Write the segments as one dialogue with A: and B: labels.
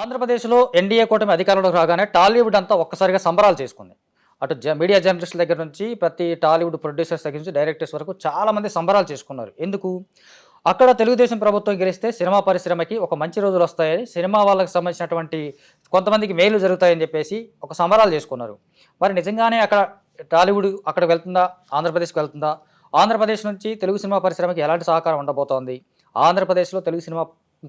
A: ఆంధ్రప్రదేశ్లో ఎన్డీఏ కూటమి అధికారంలోకి రాగానే టాలీవుడ్ అంతా ఒక్కసారిగా సంబరాలు చేసుకుంది. అటు మీడియా జర్నలిస్టుల దగ్గర నుంచి ప్రతి టాలీవుడ్ ప్రొడ్యూసర్స్ దగ్గర నుంచి డైరెక్టర్స్ వరకు చాలామంది సంబరాలు చేసుకున్నారు. ఎందుకు? అక్కడ తెలుగుదేశం ప్రభుత్వం గెలిస్తే సినిమా పరిశ్రమకి ఒక మంచి రోజులు వస్తాయని, సినిమా వాళ్ళకి సంబంధించినటువంటి కొంతమందికి మేలు జరుగుతాయని చెప్పేసి ఒక సంబరాలు చేసుకున్నారు. మరి నిజంగానే అక్కడ టాలీవుడ్ అక్కడికి వెళ్తుందా? ఆంధ్రప్రదేశ్కి వెళ్తుందా? ఆంధ్రప్రదేశ్ నుంచి తెలుగు సినిమా పరిశ్రమకి ఎలాంటి సహకారం ఉండబోతోంది? ఆంధ్రప్రదేశ్లో తెలుగు సినిమా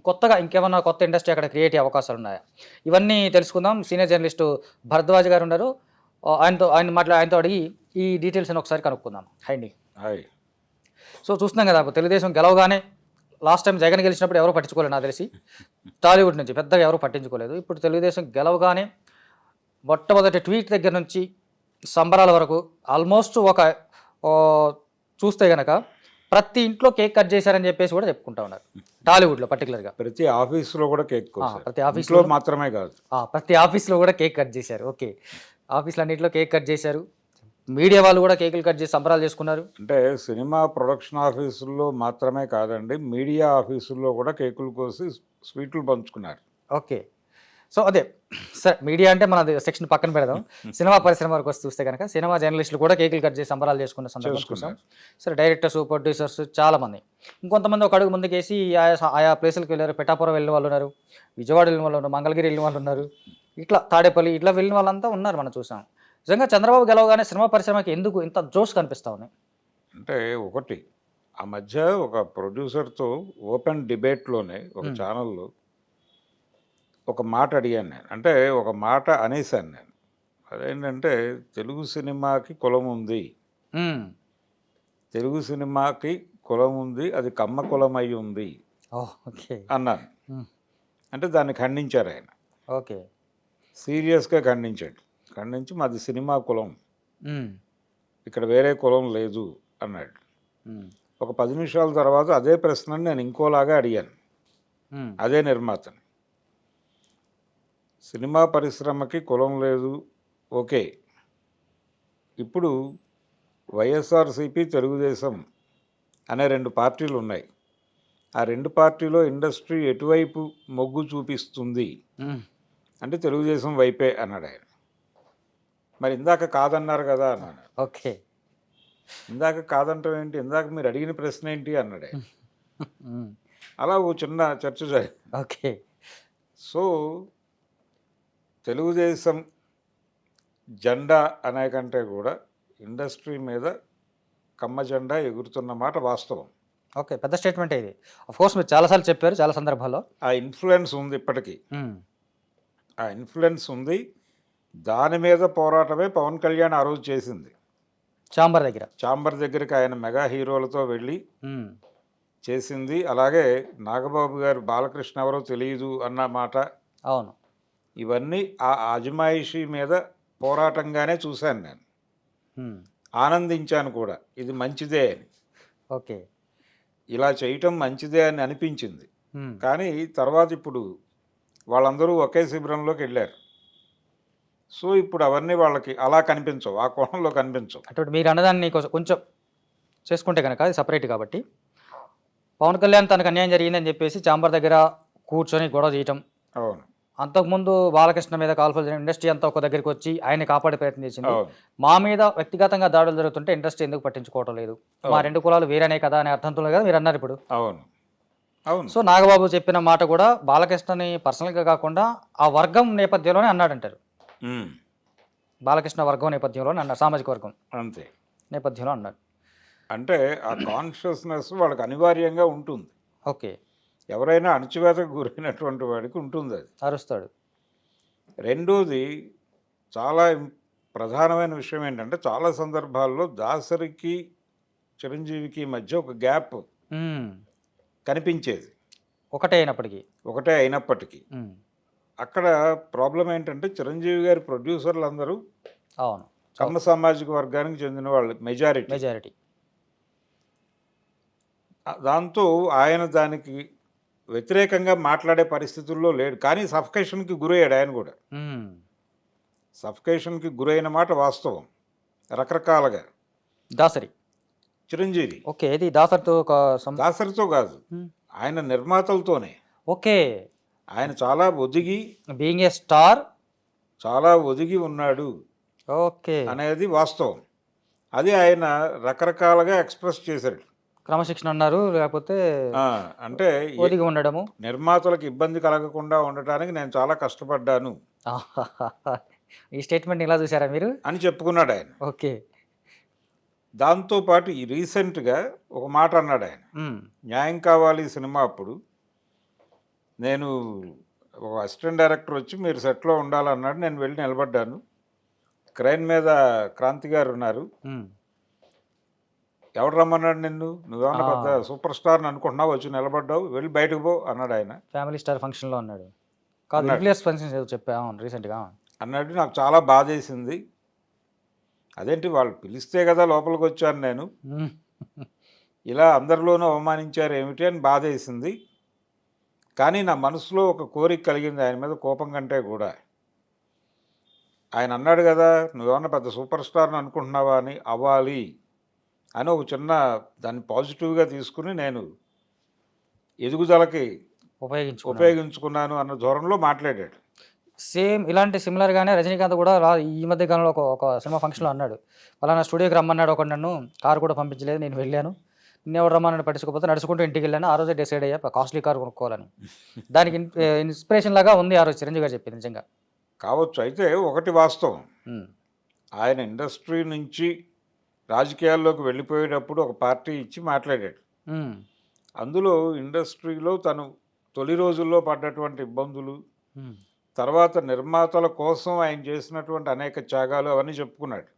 A: కొత్తగా ఇంకేమన్నా కొత్త ఇండస్ట్రీ అక్కడ క్రియేట్ అయ్యే అవకాశాలు ఉన్నాయా? ఇవన్నీ తెలుసుకుందాం. సీనియర్ జర్నలిస్టు భరద్వాజ్ గారు ఉన్నారు. ఆయనతో అడిగి ఈ డీటెయిల్స్ అని ఒకసారి కనుక్కుందాం. అండి.
B: హాయ్.
A: సో చూస్తున్నాం కదా, తెలుగుదేశం గెలవగానే లాస్ట్ టైం జగన్ గెలిచినప్పుడు ఎవరు పట్టించుకోలేదు నాకు తెలిసి. టాలీవుడ్ నుంచి పెద్దగా ఎవరు పట్టించుకోలేదు. ఇప్పుడు తెలుగుదేశం గెలవగానే మొట్టమొదటి ట్వీట్ దగ్గర నుంచి సంబరాల వరకు ఆల్మోస్ట్ చూస్తే గనక ప్రతి ఇంట్లో కేక్ కట్ చేశారని చెప్పేసి కూడా చెప్పుకుంటా ఉన్నారు టాలీవుడ్లో పర్టికులర్గా.
B: ప్రతి ఆఫీసులో కూడా కేక్
A: ప్రతి ఆఫీస్లో
B: మాత్రమే కాదు,
A: ప్రతి ఆఫీస్లో కూడా కేక్ కట్ చేశారు. ఓకే, ఆఫీసులు అన్నింటిలో కేక్ కట్ చేశారు. మీడియా వాళ్ళు కూడా కేకులు కట్ చేసి సంబరాలు చేసుకున్నారు.
B: అంటే సినిమా ప్రొడక్షన్ ఆఫీసుల్లో మాత్రమే కాదండి, మీడియా ఆఫీసుల్లో కూడా కేకులు కోసి స్వీట్లు పంచుకున్నారు.
A: ఓకే, సో అదే సరే, మీడియా అంటే మన సెక్షన్ పక్కన పెడదాం. సినిమా పరిశ్రమ వరకు వస్తే చూస్తే కనుక సినిమా జర్నలిస్టులు కూడా కేకులు కట్ చేసి సంబరాలు చేసుకున్న సందర్భం చూసాం. సరే, డైరెక్టర్స్, ప్రొడ్యూసర్స్ చాలామంది, ఇంకొంతమంది ఒక అడుగు ముందుకేసి ఆయా ప్లేసులకు వెళ్ళారు. పిఠాపురం వెళ్ళిన వాళ్ళు ఉన్నారు, విజయవాడ వెళ్ళిన వాళ్ళు ఉన్నారు, మంగళగిరి వెళ్ళిన వాళ్ళు ఉన్నారు, ఇట్లా తాడేపల్లి ఇట్లా వెళ్ళిన వాళ్ళంతా ఉన్నారు. మనం చూసాం. నిజంగా చంద్రబాబు గెలవగానే సినిమా పరిశ్రమకి ఎందుకు ఇంత జోష్ కనిపిస్తా ఉంది?
B: అంటే ఒకటి, ఆ మధ్య ఒక ప్రొడ్యూసర్తో ఓపెన్ డిబేట్లోనే ఒక ఛానల్లో ఒక మాట అడిగాను నేను. అంటే ఒక మాట అనేసాను నేను. అదేంటంటే తెలుగు సినిమాకి కులం ఉంది, తెలుగు సినిమాకి కులం ఉంది, అది కమ్మ కులం అయి ఉంది అన్నాను. అంటే దాన్ని ఖండించారు ఆయన.
A: ఓకే,
B: సీరియస్గా ఖండించాడు. ఖండించి మాది సినిమా కులం, ఇక్కడ వేరే కులం లేదు అన్నాడు. ఒక 10 నిమిషాల తర్వాత అదే ప్రశ్నని నేను ఇంకోలాగా అడిగాను అదే నిర్మాతని. సినిమా పరిశ్రమకి కులం లేదు, ఓకే. ఇప్పుడు వైఎస్ఆర్సీపీ, తెలుగుదేశం అనే 2 పార్టీలు ఉన్నాయి. ఆ 2 పార్టీలో ఇండస్ట్రీ ఎటువైపు మొగ్గు చూపిస్తుంది అంటే తెలుగుదేశం వైపే అన్నాడు ఆయన. మరి ఇందాక కాదన్నారు కదా అన్నాడు.
A: ఓకే,
B: ఇందాక కాదంటాం ఏంటి, ఇందాక మీరు అడిగిన ప్రశ్న ఏంటి అన్నాడు. అలా ఓ చిన్న చర్చ జరిగింది.
A: ఓకే,
B: సో తెలుగుదేశం జెండా అనే కంటే కూడా ఇండస్ట్రీ మీద కమ్మ జెండా ఎగురుతున్న మాట వాస్తవం.
A: ఓకే, పెద్ద స్టేట్మెంట్ ఇది. ఆఫ్కోర్స్ మీరు చాలాసార్లు చెప్పారు చాలా సందర్భాల్లో.
B: ఆ ఇన్ఫ్లుయెన్స్ ఉంది, ఇప్పటికీ ఆ ఇన్ఫ్లుయెన్స్ ఉంది. దాని మీద పోరాటమే పవన్ కళ్యాణ్ ఆ రోజు చేసింది. చాంబర్ దగ్గరికి ఆయన మెగా హీరోలతో వెళ్ళి చేసింది. అలాగే నాగబాబు గారు బాలకృష్ణ ఎవరో తెలియదు అన్న మాట,
A: అవును,
B: ఇవన్నీ ఆ అజమాయిషీ మీద పోరాటంగానే చూశాను నేను. ఆనందించాను కూడా, ఇది మంచిదే అని.
A: ఓకే,
B: ఇలా చేయటం మంచిదే అని అనిపించింది. కానీ తర్వాత ఇప్పుడు వాళ్ళందరూ ఒకే శిబిరంలోకి వెళ్ళారు. సో ఇప్పుడు అవన్నీ వాళ్ళకి అలా కనిపించవు, ఆ కోణంలో కనిపించవు.
A: అటువంటి మీరు అన్నదాన్ని కొంచెం చేసుకుంటే కనుక అది సపరేట్. కాబట్టి పవన్ కళ్యాణ్ తనకు అన్యాయం జరిగిందని చెప్పేసి చాంబర్ దగ్గర కూర్చొని గొడవ చేయటం,
B: అవును.
A: అంతకుముందు బాలకృష్ణ మీద కాల్ఫల్ ఇండస్ట్రీ అంతా ఒక దగ్గరికి వచ్చి ఆయన కాపాడే ప్రయత్నం చేసింది. మా మీద వ్యక్తిగతంగా దాడులు జరుగుతుంటే ఇండస్ట్రీ ఎందుకు పట్టించుకోవటం లేదు, మా 2 కులాలు వేరేనే కదా అనే అర్థంతో కదా మీరు అన్నారు ఇప్పుడు.
B: అవును, అవును.
A: సో నాగబాబు చెప్పిన మాట కూడా బాలకృష్ణని పర్సనల్గా కాకుండా ఆ వర్గం నేపథ్యంలోనే అన్నాడంటారు. బాలకృష్ణ వర్గం నేపథ్యంలోనే అన్నారు, సామాజిక వర్గం
B: అంతే
A: నేపథ్యంలో అన్నారు.
B: అంటే ఆ కాన్షియస్నెస్ వాళ్ళకి అనివార్యంగా ఉంటుంది.
A: ఓకే,
B: ఎవరైనా అణచివేతకు గురైనటువంటి వాడికి ఉంటుంది, అది
A: అరుస్తాడు.
B: రెండోది, చాలా ప్రధానమైన విషయం ఏంటంటే చాలా సందర్భాల్లో దాసరికి చిరంజీవికి మధ్య ఒక గ్యాప్ కనిపించేది. ఒకటే అయినప్పటికీ అక్కడ ప్రాబ్లం ఏంటంటే చిరంజీవి గారి ప్రొడ్యూసర్లు అందరూ
A: అవును
B: కమ్మ సామాజిక వర్గానికి చెందిన వాళ్ళు మెజారిటీ. దాంతో ఆయన దానికి వ్యతిరేకంగా మాట్లాడే పరిస్థితుల్లో లేడు. కానీ సఫికేషన్కి గురయ్యాడు ఆయన కూడా. సఫికేషన్కి గురైన మాట వాస్తవం. రకరకాలుగా
A: దాసరి
B: చిరంజీవి.
A: ఓకే, ఇది దాసరితో
B: కాదు, ఆయన నిర్మాతలతోనే.
A: ఓకే,
B: ఆయన చాలా ఒదిగి
A: బీయింగ్ ఏ స్టార్.
B: చాలా ఒదిగి ఉన్నాడు
A: ఓకే.
B: అనేది వాస్తవం. అది ఆయన రకరకాలుగా ఎక్స్ప్రెస్ చేశాడు.
A: క్రమశిక్షణ అన్నారు, లేకపోతే
B: అంటే
A: ఒదిగి ఉండడము.
B: నిర్మాతలకు ఇబ్బంది కలగకుండా ఉండటానికి నేను చాలా కష్టపడ్డాను
A: ఈ స్టేట్మెంట్ ఇలా చూసారా మీరు
B: అని చెప్పుకున్నాడు ఆయన.
A: ఓకే.
B: దాంతోపాటు ఈ రీసెంట్గా ఒక మాట అన్నాడు ఆయన. న్యాయం కావాలి సినిమా అప్పుడు నేను ఒక అసిస్టెంట్ డైరెక్టర్ వచ్చి మీరు సెట్లో ఉండాలన్నాడు. నేను వెళ్ళి నిలబడ్డాను. క్రైన్ మీద క్రాంతి గారు ఉన్నారు. ఎవడు రమ్మన్నాడు నిన్ను, నువ్వేమన్నా పెద్ద సూపర్ స్టార్ని అనుకుంటున్నావు, వచ్చి నిలబడ్డావు, వెళ్ళి బయటకు పో అన్నాడు ఆయన.
A: ఫ్యామిలీ స్టార్ ఫంక్షన్లో అన్నాడు కాదు, న్యూక్లియస్ ఫంక్షన్ చెప్పాను రీసెంట్గా
B: అన్నాడు. నాకు చాలా బాధేసింది. అదేంటి వాళ్ళు పిలిస్తే కదా లోపలికి వచ్చాను నేను, ఇలా అందరిలోనూ అవమానించారు ఏమిటి అని బాధేసింది. కానీ నా మనసులో ఒక కోరిక కలిగింది ఆయన మీద, కోపం కంటే కూడా. ఆయన అన్నాడు కదా, నువ్వేమన్నా పెద్ద సూపర్ స్టార్ని అనుకుంటున్నావా అని, అవ్వాలి అని ఒక చిన్న దాన్ని పాజిటివ్గా తీసుకుని నేను ఎదుగుదలకి ఉపయోగించుకున్నాను అన్న ధోరణిలో మాట్లాడాడు.
A: సేమ్ ఇలాంటి సిమిలర్గానే రజనీకాంత్ కూడా ఈ మధ్య కాలంలో ఒక సినిమా ఫంక్షన్లో అన్నాడు, పలానా స్టూడియోకి రమ్మన్నాడు ఒకటి, నన్ను కారు కూడా పంపించలేదు, నేను వెళ్ళాను, నిన్నెవరు రమ్మని పట్టించుకోకపోతే నడుచుకుంటూ ఇంటికి వెళ్ళాను, ఆ రోజే డిసైడ్ అయ్యా కాస్ట్లీ కారు కొనుక్కోవాలని. దానికి ఇన్స్పిరేషన్ లాగా ఉంది ఆ రోజు చిరంజీవి గారు చెప్పింది. నిజంగా
B: కావచ్చు. అయితే ఒకటి వాస్తవం, ఆయన ఇండస్ట్రీ నుంచి రాజకీయాల్లోకి వెళ్ళిపోయేటప్పుడు ఒక పార్టీ ఇచ్చి మాట్లాడాడు. అందులో ఇండస్ట్రీలో తను తొలి రోజుల్లో పడ్డటువంటి ఇబ్బందులు, తర్వాత నిర్మాతల కోసం ఆయన చేసినటువంటి అనేక త్యాగాలు అవన్నీ చెప్పుకున్నాడు.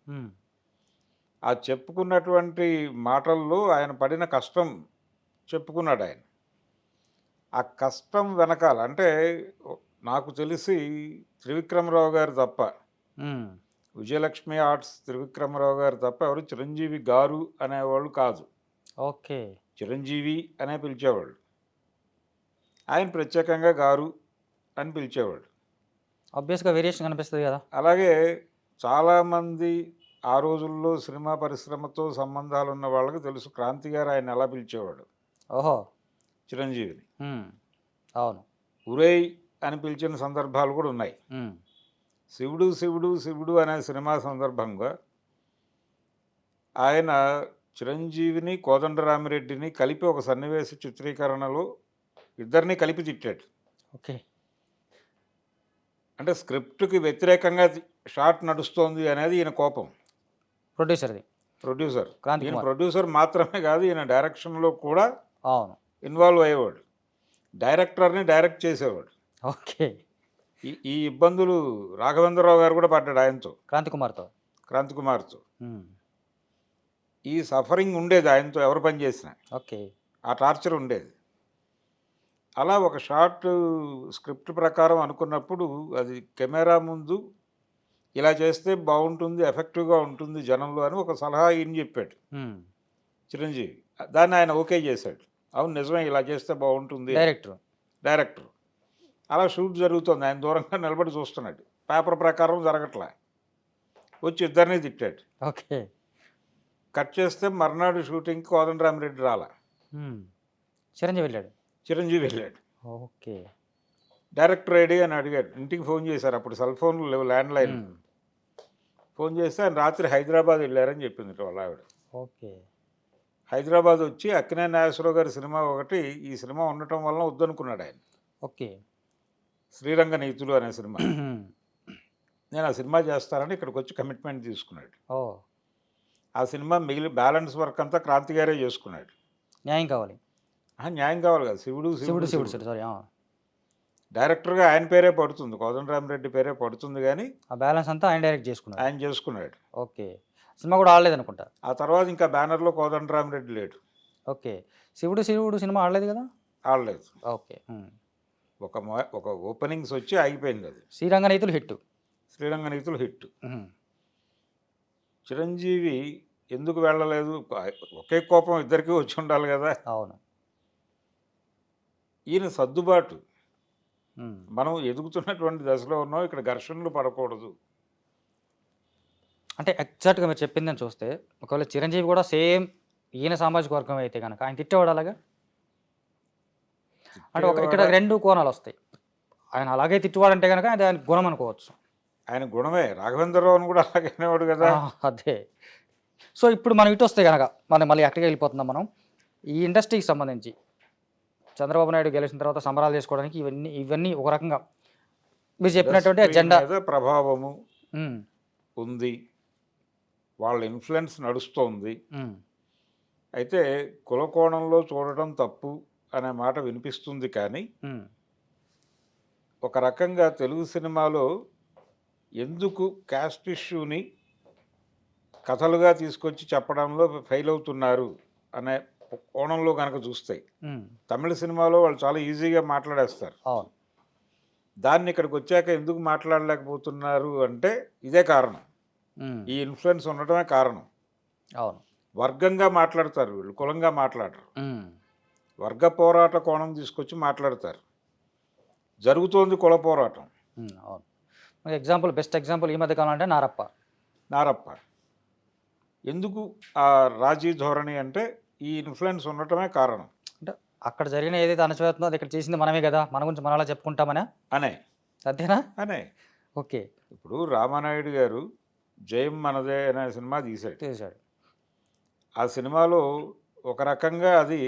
B: ఆ చెప్పుకున్నటువంటి మాటల్లో ఆయన పడిన కష్టం చెప్పుకున్నాడు ఆయన. ఆ కష్టం వెనకాల అంటే నాకు తెలిసి త్రివిక్రమరావు గారు తప్ప, విజయలక్ష్మి ఆర్ట్స్ త్రివిక్రమరావు గారు తప్ప ఎవరు చిరంజీవి గారు అనేవాళ్ళు కాదు.
A: ఓకే.
B: చిరంజీవి అనే పిలిచేవాళ్ళు, ఆయన ప్రత్యేకంగా గారు అని పిలిచేవాడు.
A: ఆబ్వియస్గా వేరియేషన్ కనిపిస్తుంది కదా.
B: అలాగే చాలామంది ఆ రోజుల్లో సినిమా పరిశ్రమతో సంబంధాలు ఉన్న వాళ్ళకి తెలుసు క్రాంతి గారు ఆయన ఎలా పిలిచేవాడు.
A: ఓహో.
B: చిరంజీవిని
A: అవును,
B: ఉరేయ్ అని పిలిచిన సందర్భాలు కూడా ఉన్నాయి. శివుడు శివుడు శివుడు అనే సినిమా సందర్భంగా ఆయన చిరంజీవిని కోదండరామిరెడ్డిని కలిపి ఒక సన్నివేశ చిత్రీకరణలో ఇద్దరిని కలిపి తిట్టాడు.
A: ఓకే.
B: అంటే స్క్రిప్ట్కి వ్యతిరేకంగా షాట్ నడుస్తోంది అనేది ఈయన కోపం. ప్రొడ్యూసర్ ఈయన ప్రొడ్యూసర్ మాత్రమే కాదు, ఈయన డైరెక్షన్లో కూడా
A: అవును
B: ఇన్వాల్వ్ అయ్యేవాడు, డైరెక్టర్ని డైరెక్ట్ చేసేవాడు.
A: ఓకే.
B: ఈ ఇబ్బందులు రాఘవేంద్రరావు గారు కూడా పడ్డాడు ఆయనతో, క్రాంతి కుమార్తో. ఈ సఫరింగ్ ఉండేది ఆయనతో ఎవరు పని చేసినా.
A: ఓకే.
B: ఆ టార్చర్ ఉండేది. అలా ఒక షార్ట్ స్క్రిప్ట్ ప్రకారం అనుకున్నప్పుడు అది కెమెరా ముందు ఇలా చేస్తే బాగుంటుంది, ఎఫెక్టివ్గా ఉంటుంది జనంలో అని ఒక సలహా ఈయన చెప్పాడు చిరంజీవి. దాన్ని ఆయన ఓకే చేశాడు. అవును నిజమే, ఇలా చేస్తే బాగుంటుంది. డైరెక్టర్ అలా షూట్ జరుగుతుంది, ఆయన దూరంగా నిలబడి చూస్తున్నాడు. పేపర్ ప్రకారం జరగట్లే, వచ్చి ఇద్దరిని తిట్టాడు.
A: ఓకే.
B: కట్ చేస్తే మర్నాడు షూటింగ్కి కోదండరామిరెడ్డి రాలా, చిరంజీవి వెళ్ళాడు.
A: ఓకే.
B: డైరెక్టర్ రెడీ అని అడిగాడు. ఇంటికి ఫోన్ చేశారు, అప్పుడు సెల్ ఫోన్లు లేవు, ల్యాండ్ లైన్. ఫోన్ చేస్తే ఆయన రాత్రి హైదరాబాద్ వెళ్ళారని చెప్పింది వాళ్ళ ఆవిడ.
A: ఓకే.
B: హైదరాబాద్ వచ్చి అక్కినేని నాగేశ్వరరావు గారి సినిమా ఒకటి, ఈ సినిమా ఉండటం వలన వద్దనుకున్నాడు ఆయన.
A: ఓకే.
B: శ్రీరంగ నీతులు అనే సినిమా, నేను ఆ సినిమా చేస్తానని ఇక్కడికి వచ్చి కమిట్మెంట్ తీసుకున్నాడు. ఆ సినిమా మిగిలిన బ్యాలెన్స్ వర్క్ అంతా క్రాంతి గారే చేసుకున్నాడు. న్యాయం కావాలి కదా, శివుడు
A: సారీ,
B: డైరెక్టర్గా ఆయన పేరే పడుతుంది, కోదండరామిరెడ్డి పేరే పడుతుంది, కానీ
A: ఆ బ్యాలెన్స్ అంతా ఆయన
B: చేసుకున్నాడు.
A: ఓకే. సినిమా కూడా ఆడలేదు అనుకుంటా.
B: ఆ తర్వాత ఇంకా బ్యానర్లో కోదండరామిరెడ్డి లేడు.
A: ఓకే. శివుడు సినిమా ఆడలేదు కదా.
B: ఆడలేదు.
A: ఓకే.
B: ఒక ఓపెనింగ్స్ వచ్చి ఆగిపోయింది. అది
A: శ్రీరంగ నీతులు హిట్.
B: చిరంజీవి ఎందుకు వెళ్ళలేదు, ఒకే కోపం ఇద్దరికీ వచ్చి ఉండాలి కదా.
A: అవును.
B: ఈయన సర్దుబాటు, మనం ఎదుగుతున్నటువంటి దశలో ఉన్నాం, ఇక్కడ ఘర్షణలు పడకూడదు.
A: అంటే ఎగ్జాక్ట్గా మీరు చెప్పిందని చూస్తే ఒకవేళ చిరంజీవి కూడా సేమ్ ఈయన సామాజిక వర్గం అయితే కనుక ఆయన తిట్టేవాడు అలాగా. అంటే ఇక్కడ రెండు కోణాలు వస్తాయి. ఆయన అలాగే తిట్టువాడంటే కనుక అది ఆయన గుణం అనుకోవచ్చు.
B: ఆయన గుణమే. రాఘవేంద్రరావును కూడా అలాగే అనేవాడు కదా.
A: అదే. సో ఇప్పుడు మనం ఇటు వస్తే కనుక మనం మళ్ళీ ఎక్కడికి వెళ్ళిపోతున్నాం మనం. ఈ ఇండస్ట్రీకి సంబంధించి చంద్రబాబు నాయుడు గెలిచిన తర్వాత సంబరాలు చేసుకోవడానికి ఇవన్నీ ఒక రకంగా మీరు చెప్పినటువంటి
B: ఇండస్ట్రీ మీద ప్రభావము ఉంది, వాళ్ళ ఇన్ఫ్లుయెన్స్ నడుస్తోంది. అయితే కుల కోణంలో చూడటం తప్పు అనే మాట వినిపిస్తుంది, కానీ ఒక రకంగా తెలుగు సినిమాలో ఎందుకు క్యాస్ట్ ఇష్యూని కథలుగా తీసుకొచ్చి చెప్పడంలో ఫెయిల్ అవుతున్నారు అనే కోణంలో కనుక చూస్తే తమిళ సినిమాలో వాళ్ళు చాలా ఈజీగా మాట్లాడేస్తారు. దాన్ని ఇక్కడికి వచ్చాక ఎందుకు మాట్లాడలేకపోతున్నారు అంటే ఇదే కారణం. ఈ ఇన్ఫ్లుయెన్స్ ఉండటమే కారణం. వర్గంగా మాట్లాడతారు వీళ్ళు, కులంగా మాట్లాడరు. వర్గ పోరాట కోణం తీసుకొచ్చి మాట్లాడతారు. జరుగుతోంది కుల పోరాటం.
A: ఎగ్జాంపుల్, బెస్ట్ ఎగ్జాంపుల్ ఈ మధ్య కాలం అంటే నారప్ప. ఎందుకు ఆ రాజీ ధోరణి అంటే ఈ ఇన్ఫ్లుయెన్స్ ఉండటమే కారణం. అంటే అక్కడ జరిగిన ఏదైతే అణచివేతుందో అది ఇక్కడ చేసింది మనమే కదా, మన గురించి మనలా చెప్పుకుంటామనే
B: అనే
A: అంతేనా
B: అనే.
A: ఓకే.
B: ఇప్పుడు రామానాయుడు గారు జయం మనదే అనే సినిమా తీశాడు. ఆ సినిమాలో ఒక రకంగా అది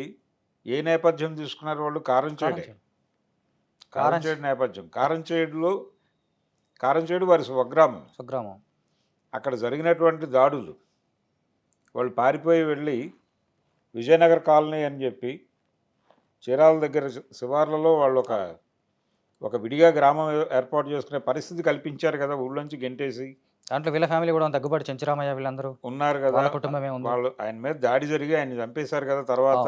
B: ఏ నేపథ్యం తీసుకున్నారు వాళ్ళు? కారంచేడు నేపథ్యం. కారంచేడు వారి స్వగ్రామం. అక్కడ జరిగినటువంటి దాడులు, వాళ్ళు పారిపోయి వెళ్ళి విజయనగర్ కాలనీ అని చెప్పి చీరాల దగ్గర శివార్లలో వాళ్ళు ఒక విడిగా గ్రామం ఏర్పాటు చేసుకునే పరిస్థితి కల్పించారు కదా, ఊళ్ళోంచి గెంటేసి.
A: దాంట్లో వీళ్ళ ఫ్యామిలీ కూడా దగ్గుబాటి చెంచురామయ్య వీళ్ళందరూ
B: ఉన్నారు కదా,
A: కుటుంబమే ఉంది.
B: వాళ్ళు ఆయన మీద దాడి జరిగి ఆయన చంపేశారు కదా తర్వాత.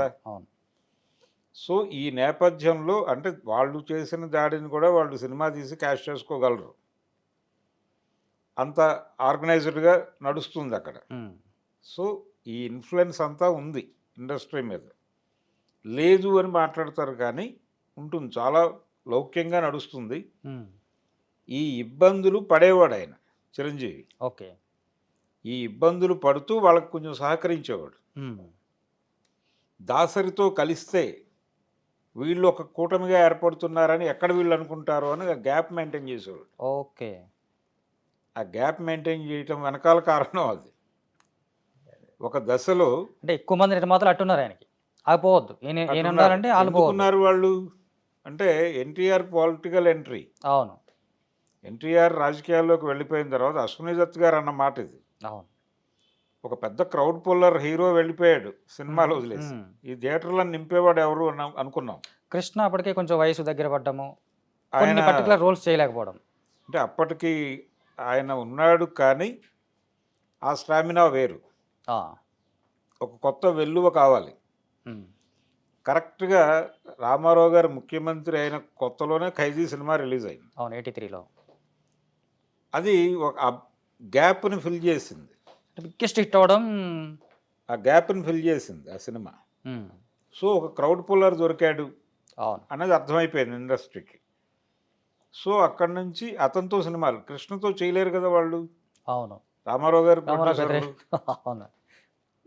B: సో ఈ నేపథ్యంలో అంటే వాళ్ళు చేసిన దాడిని కూడా వాళ్ళు సినిమా తీసి క్యాష్ చేసుకోగలరు, అంత ఆర్గనైజ్డ్గా నడుస్తుంది అక్కడ. సో ఈ ఇన్ఫ్లుయెన్స్ అంతా ఉంది ఇండస్ట్రీ మీద. లేదు అని మాట్లాడతారు కానీ ఉంటుంది, చాలా లౌక్యంగా నడుస్తుంది. ఈ ఇబ్బందులు పడేవాడు ఆయన చిరంజీవి.
A: ఓకే.
B: ఈ ఇబ్బందులు పడుతూ వాళ్ళకు కొంచెం సహకరించేవాడు. దాసరితో కలిస్తే వీళ్ళు ఒక కూటమిగా ఏర్పడుతున్నారని ఎక్కడ వీళ్ళు అనుకుంటారో అని గ్యాప్ మెయింటైన్ చేసేవాడు.
A: ఓకే.
B: ఆ గ్యాప్ మెయింటైన్ చేయటం వెనకాల కారణం అది. ఒక దశలో
A: అంటే ఎక్కువ మంది నిర్మాతలు అట్టున్నారు ఆయనకి, ఆగిపోవద్దు ఏనంటే
B: ఆగిపోతున్నారు వాళ్ళు. అంటే ఎన్టీఆర్ పొలిటికల్ ఎంట్రీ.
A: అవును.
B: ఎన్టీఆర్ రాజకీయాల్లోకి వెళ్ళిపోయిన తర్వాత అశ్విని దత్ గారు అన్న మాట ఇది.
A: అవును. ఒక
B: పెద్ద క్రౌడ్ పుల్లర్ హీరో వెళ్ళిపోయాడు సినిమాలో వదిలేసి, ఈ థియేటర్లను నింపేవాడు ఎవరు అనుకున్నాం.
A: కృష్ణ అప్పటికే కొంచెం వయసు దగ్గర పడ్డము, ఆయన పర్టికులర్ రోల్స్ చేయలేకపోవడం.
B: అంటే అప్పటికి ఆయన ఉన్నాడు కానీ ఆ స్టామినా వేరు. ఒక కొత్త వెల్లువ కావాలి. కరెక్ట్గా రామారావు గారు ముఖ్యమంత్రి అయిన కొత్తలోనే ఖైదీ సినిమా రిలీజ్ అయింది.
A: అవును, 83లో.
B: అది ఒక గ్యాప్ని ఫిల్ చేసింది.
A: బిగ్గెస్ట్ హిట్ అవ్వడం
B: ఆ గ్యాప్ని ఫిల్ చేసింది ఆ సినిమా. సో ఒక క్రౌడ్ పుల్లర్ దొరికాడు అనేది అర్థమైపోయింది ఇండస్ట్రీకి. సో అక్కడి నుంచి అతనితో సినిమాలు, కృష్ణతో చేయలేరు కదా వాళ్ళు.
A: అవును.
B: రామారావు గారు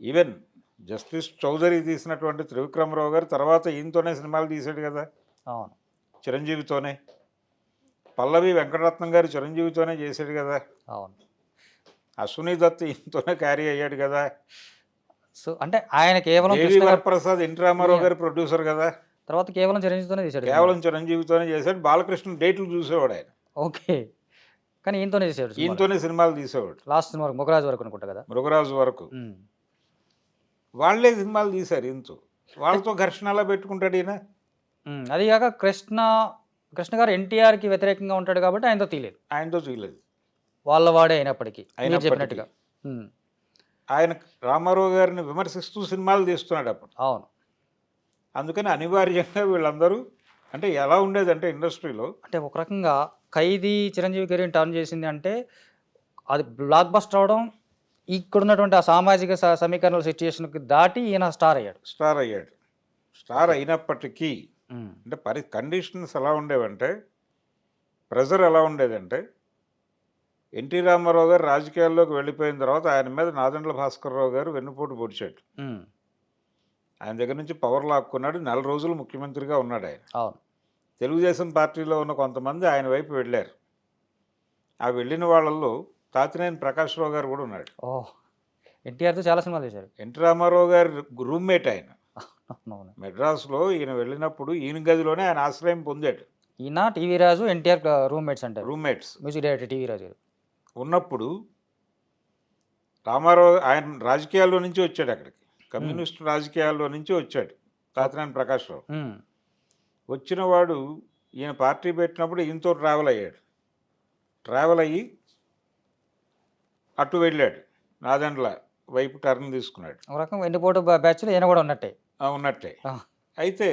B: ఈవెన్ జస్టిస్ చౌదరి తీసినటువంటి త్రివిక్రమరావు గారు తర్వాత ఈయనతోనే సినిమాలు తీశాడు కదా.
A: అవును.
B: చిరంజీవితోనే. పల్లవి వెంకటరత్నం గారు చిరంజీవితోనే చేశాడు కదా.
A: అవును.
B: అశ్విని దత్ ఈయనతోనే క్యారీ అయ్యాడు కదా.
A: సో అంటే ఆయన కేవలం
B: ప్రసాద్ ఎన్టీ రామారావు గారు ప్రొడ్యూసర్ కదా.
A: తర్వాత కేవలం చిరంజీవితోనే చేశాడు.
B: కేవలం చిరంజీవితోనే చేశాడు. బాలకృష్ణ డేట్లు చూసేవాడు ఆయన.
A: ఓకే. కానీ ఈయనతోనే చేశాడు.
B: ఈయనతోనే సినిమాలు తీసేవాడు.
A: లాస్ట్ సినిమా ముగరాజు వరకు అనుకుంటా కదా.
B: ముగరాజు వరకు వాళ్ళే సినిమాలు తీశారు. ఇంతో వాళ్ళతో ఘర్షణ అలా పెట్టుకుంటాడు ఈయన.
A: అది కాక కృష్ణ గారు ఎన్టీఆర్కి వ్యతిరేకంగా ఉంటాడు కాబట్టి ఆయనతో తీయలేదు. వాళ్ళ వాడే అయినప్పటికీ చెప్పినట్టుగా
B: ఆయన రామారావు గారిని విమర్శిస్తూ సినిమాలు తీస్తున్నాడు అప్పుడు.
A: అవును.
B: అందుకని అనివార్యంగా వీళ్ళందరూ అంటే ఎలా ఉండేదంటే ఇండస్ట్రీలో
A: అంటే ఒక రకంగా ఖైదీ చిరంజీవి కెరీర్ని టర్న్ చేసింది అంటే అది బ్లాక్ బస్టర్ అవడం, ఇక్కడ ఉన్నటువంటి ఆ సామాజిక సమీకరణల సిచ్యుయేషన్కి దాటి ఈయన స్టార్ అయ్యాడు. స్టార్ అయినప్పటికీ అంటే కండిషన్స్ ఎలా ఉండేవంటే, ప్రెజర్ ఎలా ఉండేదంటే, ఎన్టీ రామారావు గారు రాజకీయాల్లోకి వెళ్ళిపోయిన తర్వాత ఆయన మీద నాదెండ్ల భాస్కర్రావు గారు వెన్నుపోటు పొడిచాడు. ఆయన దగ్గర నుంచి పవర్ లాక్కున్నాడు. 4 రోజులు ముఖ్యమంత్రిగా ఉన్నాడు ఆయన.
B: తెలుగుదేశం పార్టీలో ఉన్న కొంతమంది ఆయన వైపు వెళ్ళారు. ఆ వెళ్ళిన వాళ్ళల్లో తాతినేని ప్రకాశ్రావు గారు కూడా ఉన్నాడు.
A: ఓ ఎన్టీఆర్తో చాలా సినిమాలు చేశారు.
B: ఎన్టీ రామారావు గారి రూమ్మేట్ ఆయన.
A: అవును.
B: మెడ్రాస్లో ఈయన వెళ్ళినప్పుడు ఈయన గదిలోనే ఆయన ఆశ్రయం పొందాడు.
A: ఈయన టీవీ రాజు ఎన్టీఆర్ రూమ్మేట్స్ అంటారు.
B: రూమ్మేట్స్
A: మ్యూజిక్ డైరెక్టర్ టీవీ రాజు గారు
B: ఉన్నప్పుడు రామారావు ఆయన రాజకీయాల్లో నుంచి వచ్చాడు, అక్కడికి కమ్యూనిస్టు రాజకీయాల్లో నుంచి వచ్చాడు తాతినేని ప్రకాశ్రావు. వచ్చిన వాడు ఈయన పార్టీ పెట్టినప్పుడు ఈయనతో ట్రావెల్ అయ్యాడు. ట్రావెల్ అయ్యి అటు వెళ్ళాడు, నాదెండ్ల వైపు టర్న్ తీసుకున్నాడు.
A: ఒక రకం వెన్నుపోటు బ్యాచ్లో ఈయన కూడా ఉన్నట్టే.
B: ఉన్నట్టే. అయితే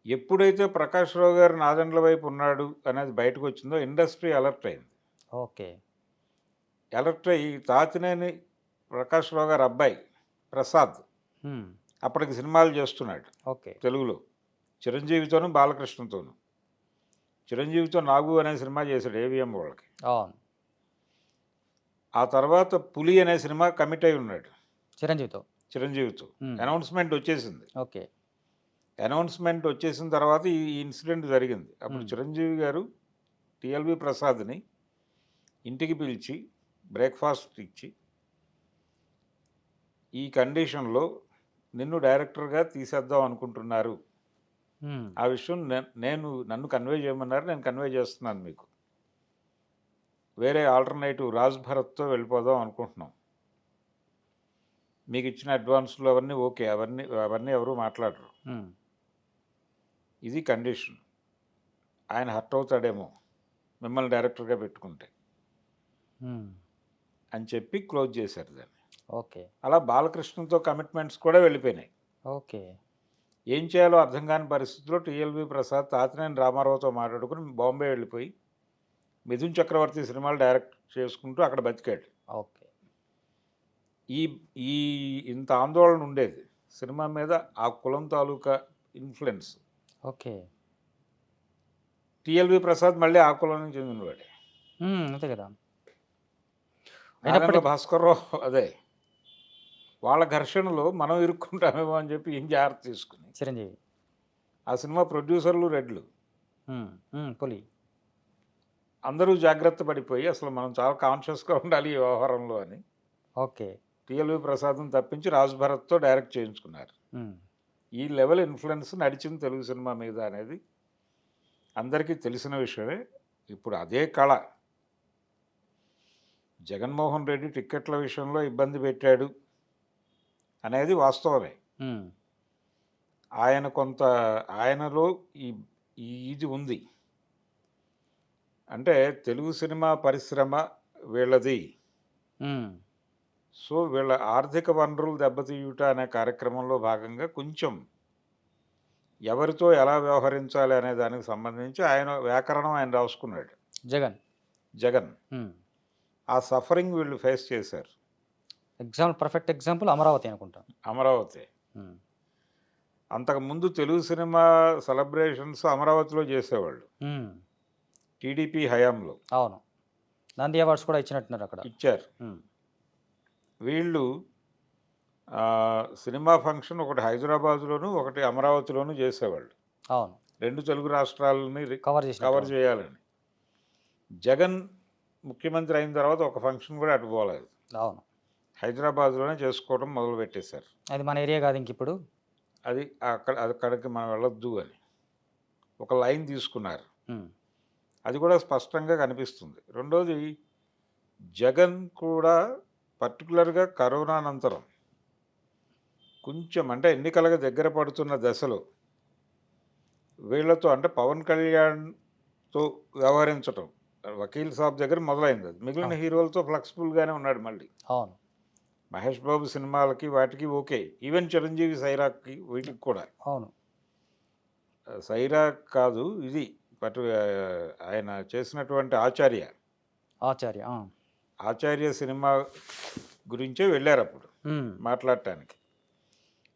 B: ఎప్పుడైతే ప్రకాశ్రావు గారు నాదెండ్ల వైపు ఉన్నాడు అనేది బయటకు వచ్చిందో ఇండస్ట్రీ అలర్ట్ అయింది.
A: ఓకే.
B: అలర్ట్ అయ్యి తాతినేని ప్రకాశ్రావు గారు అబ్బాయి ప్రసాద్ అప్పటికి సినిమాలు చేస్తున్నాడు.
A: ఓకే.
B: తెలుగులో చిరంజీవితోనూ బాలకృష్ణతోనూ. చిరంజీవితో నాగు అనే సినిమా చేశాడు ఏవిఎం వాళ్ళకి. ఆ తర్వాత పులి అనే సినిమా కమిట్ అయి ఉన్నాడు చిరంజీవితో. అనౌన్స్మెంట్ వచ్చేసింది.
A: ఓకే.
B: అనౌన్స్మెంట్ వచ్చేసిన తర్వాత ఈ ఇన్సిడెంట్ జరిగింది. అప్పుడు చిరంజీవి గారు టిఎల్వి ప్రసాద్ని ఇంటికి పిలిచి బ్రేక్ఫాస్ట్ ఇచ్చి, ఈ కండిషన్లో నిన్ను డైరెక్టర్గా తీసేద్దాం అనుకుంటున్నారు, ఆ విషయం నన్ను కన్వే చేయమన్నారు, నేను కన్వే చేస్తున్నాను మీకు. వేరే ఆల్టర్నేటివ్ రాజ్ భరత్తో వెళ్ళిపోదాం అనుకుంటున్నాం. మీకు ఇచ్చిన అడ్వాన్స్లు అవన్నీ ఓకే, అవన్నీ ఎవరు మాట్లాడరు. ఇది కండిషన్. ఆయన హర్ట్ అవుతాడేమో మిమ్మల్ని డైరెక్టర్గా పెట్టుకుంటే అని చెప్పి క్లోజ్ చేశారు దాన్ని.
A: ఓకే.
B: అలా బాలకృష్ణతో కమిట్మెంట్స్ కూడా వెళ్ళిపోయినాయి.
A: ఓకే.
B: ఏం చేయాలో అర్థం కాని పరిస్థితిలో టిఎల్వి ప్రసాద్ తాతినేని రామారావుతో మాట్లాడుకుని బాంబే వెళ్ళిపోయి మిథున్ చక్రవర్తి సినిమాలు డైరెక్ట్ చేసుకుంటూ అక్కడ బతికాడు.
A: ఓకే.
B: ఈ ఇంత ఆందోళన ఉండేది సినిమా మీద, ఆ కులం తాలూకా ఇన్ఫ్లుయెన్స్.
A: ఓకే.
B: టిఎల్వి ప్రసాద్ మళ్ళీ ఆ కులం నుంచి చెందినవాడే.
A: అంతే కదా.
B: భాస్కర్రావు అదే వాళ్ళ ఘర్షణలో మనం ఇరుక్కుంటామేమో అని చెప్పి ఏం జాగ్రత్త తీసుకుని
A: చిరంజీవి
B: ఆ సినిమా ప్రొడ్యూసర్లు రెడ్లు
A: పులి
B: అందరూ జాగ్రత్త పడిపోయి అసలు మనం చాలా కాన్షియస్గా ఉండాలి ఈ వ్యవహారంలో అని
A: ఓకే
B: టిఎల్వి ప్రసాద్ని తప్పించి రాజ్ భరత్తో డైరెక్ట్ చేయించుకున్నారు. ఈ లెవెల్ ఇన్ఫ్లుయెన్స్ నడిచింది తెలుగు సినిమా మీద అనేది అందరికీ తెలిసిన విషయమే. ఇప్పుడు అదే కళ జగన్మోహన్ రెడ్డి టిక్కెట్ల విషయంలో ఇబ్బంది పెట్టాడు అనేది వాస్తవమే. ఆయనలో ఇది ఉంది. అంటే తెలుగు సినిమా పరిశ్రమ వీళ్ళది, సో వీళ్ళ ఆర్థిక వనరులు దెబ్బతీయుట అనే కార్యక్రమంలో భాగంగా కొంచెం ఎవరితో ఎలా వ్యవహరించాలి అనే దానికి సంబంధించి ఆయన వ్యాకరణం ఆయన రాసుకున్నాడు జగన్. ఆ సఫరింగ్ వీళ్ళు ఫేస్ చేశారు.
A: పర్ఫెక్ట్ ఎగ్జాంపుల్ అమరావతి అనుకుంటాను.
B: అమరావతి అంతకుముందు తెలుగు సినిమా సెలబ్రేషన్స్ అమరావతిలో చేసేవాళ్ళు టీడీపీ హయాంలో.
A: అవును, నంది అవార్డ్స్ కూడా ఇచ్చినట్టున్నారు, అక్కడ
B: ఇచ్చారు. వీళ్ళు సినిమా ఫంక్షన్ ఒకటి హైదరాబాద్లోను ఒకటి అమరావతిలోను చేసేవాళ్ళు.
A: అవును,
B: రెండు తెలుగు రాష్ట్రాలని
A: కవర్
B: చేయాలని. జగన్ ముఖ్యమంత్రి అయిన తర్వాత ఒక ఫంక్షన్ కూడా అటు పోలేదు.
A: అవును, హైదరాబాద్లోనే
B: చేసుకోవడం మొదలుపెట్టేశారు.
A: అది మన ఏరియా కాదు ఇంక ఇప్పుడు,
B: అది అక్కడికి మనం వెళ్ళొద్దు అని ఒక లైన్ తీసుకున్నారు. అది కూడా స్పష్టంగా కనిపిస్తుంది. రెండోది, జగన్ కూడా పర్టికులర్గా కరోనా అనంతరం కొంచెం అంటే ఎన్నికలుగా దగ్గర పడుతున్న దశలో వీళ్ళతో అంటే పవన్ కళ్యాణ్తో వ్యవహరించటం వకీల్ సాబ్ దగ్గర మొదలైంది. అది మిగిలిన హీరోలతో ఫ్లెక్సిబుల్గానే ఉన్నాడు మళ్ళీ.
A: అవును,
B: మహేష్ బాబు సినిమాలకి వాటికి ఓకే, ఈవెన్ చిరంజీవి సైరాకి వీటికి కూడా.
A: అవును,
B: సైరా కాదు ఇది ఆయన చేసినటువంటి ఆచార్య సినిమా గురించే వెళ్ళారు అప్పుడు మాట్లాడటానికి.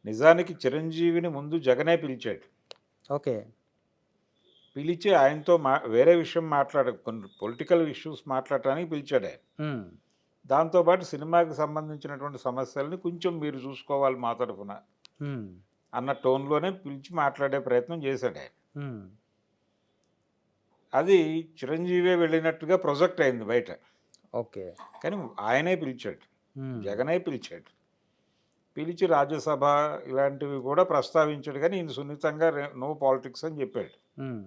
B: నిజానికి చిరంజీవిని ముందు జగనే పిలిచాడు.
A: ఓకే,
B: పిలిచి ఆయనతో వేరే విషయం కొన్ని పొలిటికల్ ఇష్యూస్ మాట్లాడటానికి పిలిచాడు ఆయన. దాంతోపాటు సినిమాకి సంబంధించినటువంటి సమస్యల్ని కొంచెం మీరు చూసుకోవాలి మా తరఫున అన్న టోన్లోనే పిలిచి మాట్లాడే ప్రయత్నం చేశాడు ఆయన.
A: ఉమ్.
B: అది చిరంజీవే వెళ్ళినట్టుగా ప్రొజెక్ట్ అయింది బయట.
A: ఓకే.
B: కానీ ఆయనే పిలిచాడు,
A: ఉమ్.
B: జగనే పిలిచాడు. పిలిచి రాజ్యసభ ఇలాంటివి కూడా ప్రస్తావించాడు, కానీ ఈయన సున్నితంగా నో పాలిటిక్స్ అని చెప్పాడు.
A: ఉమ్.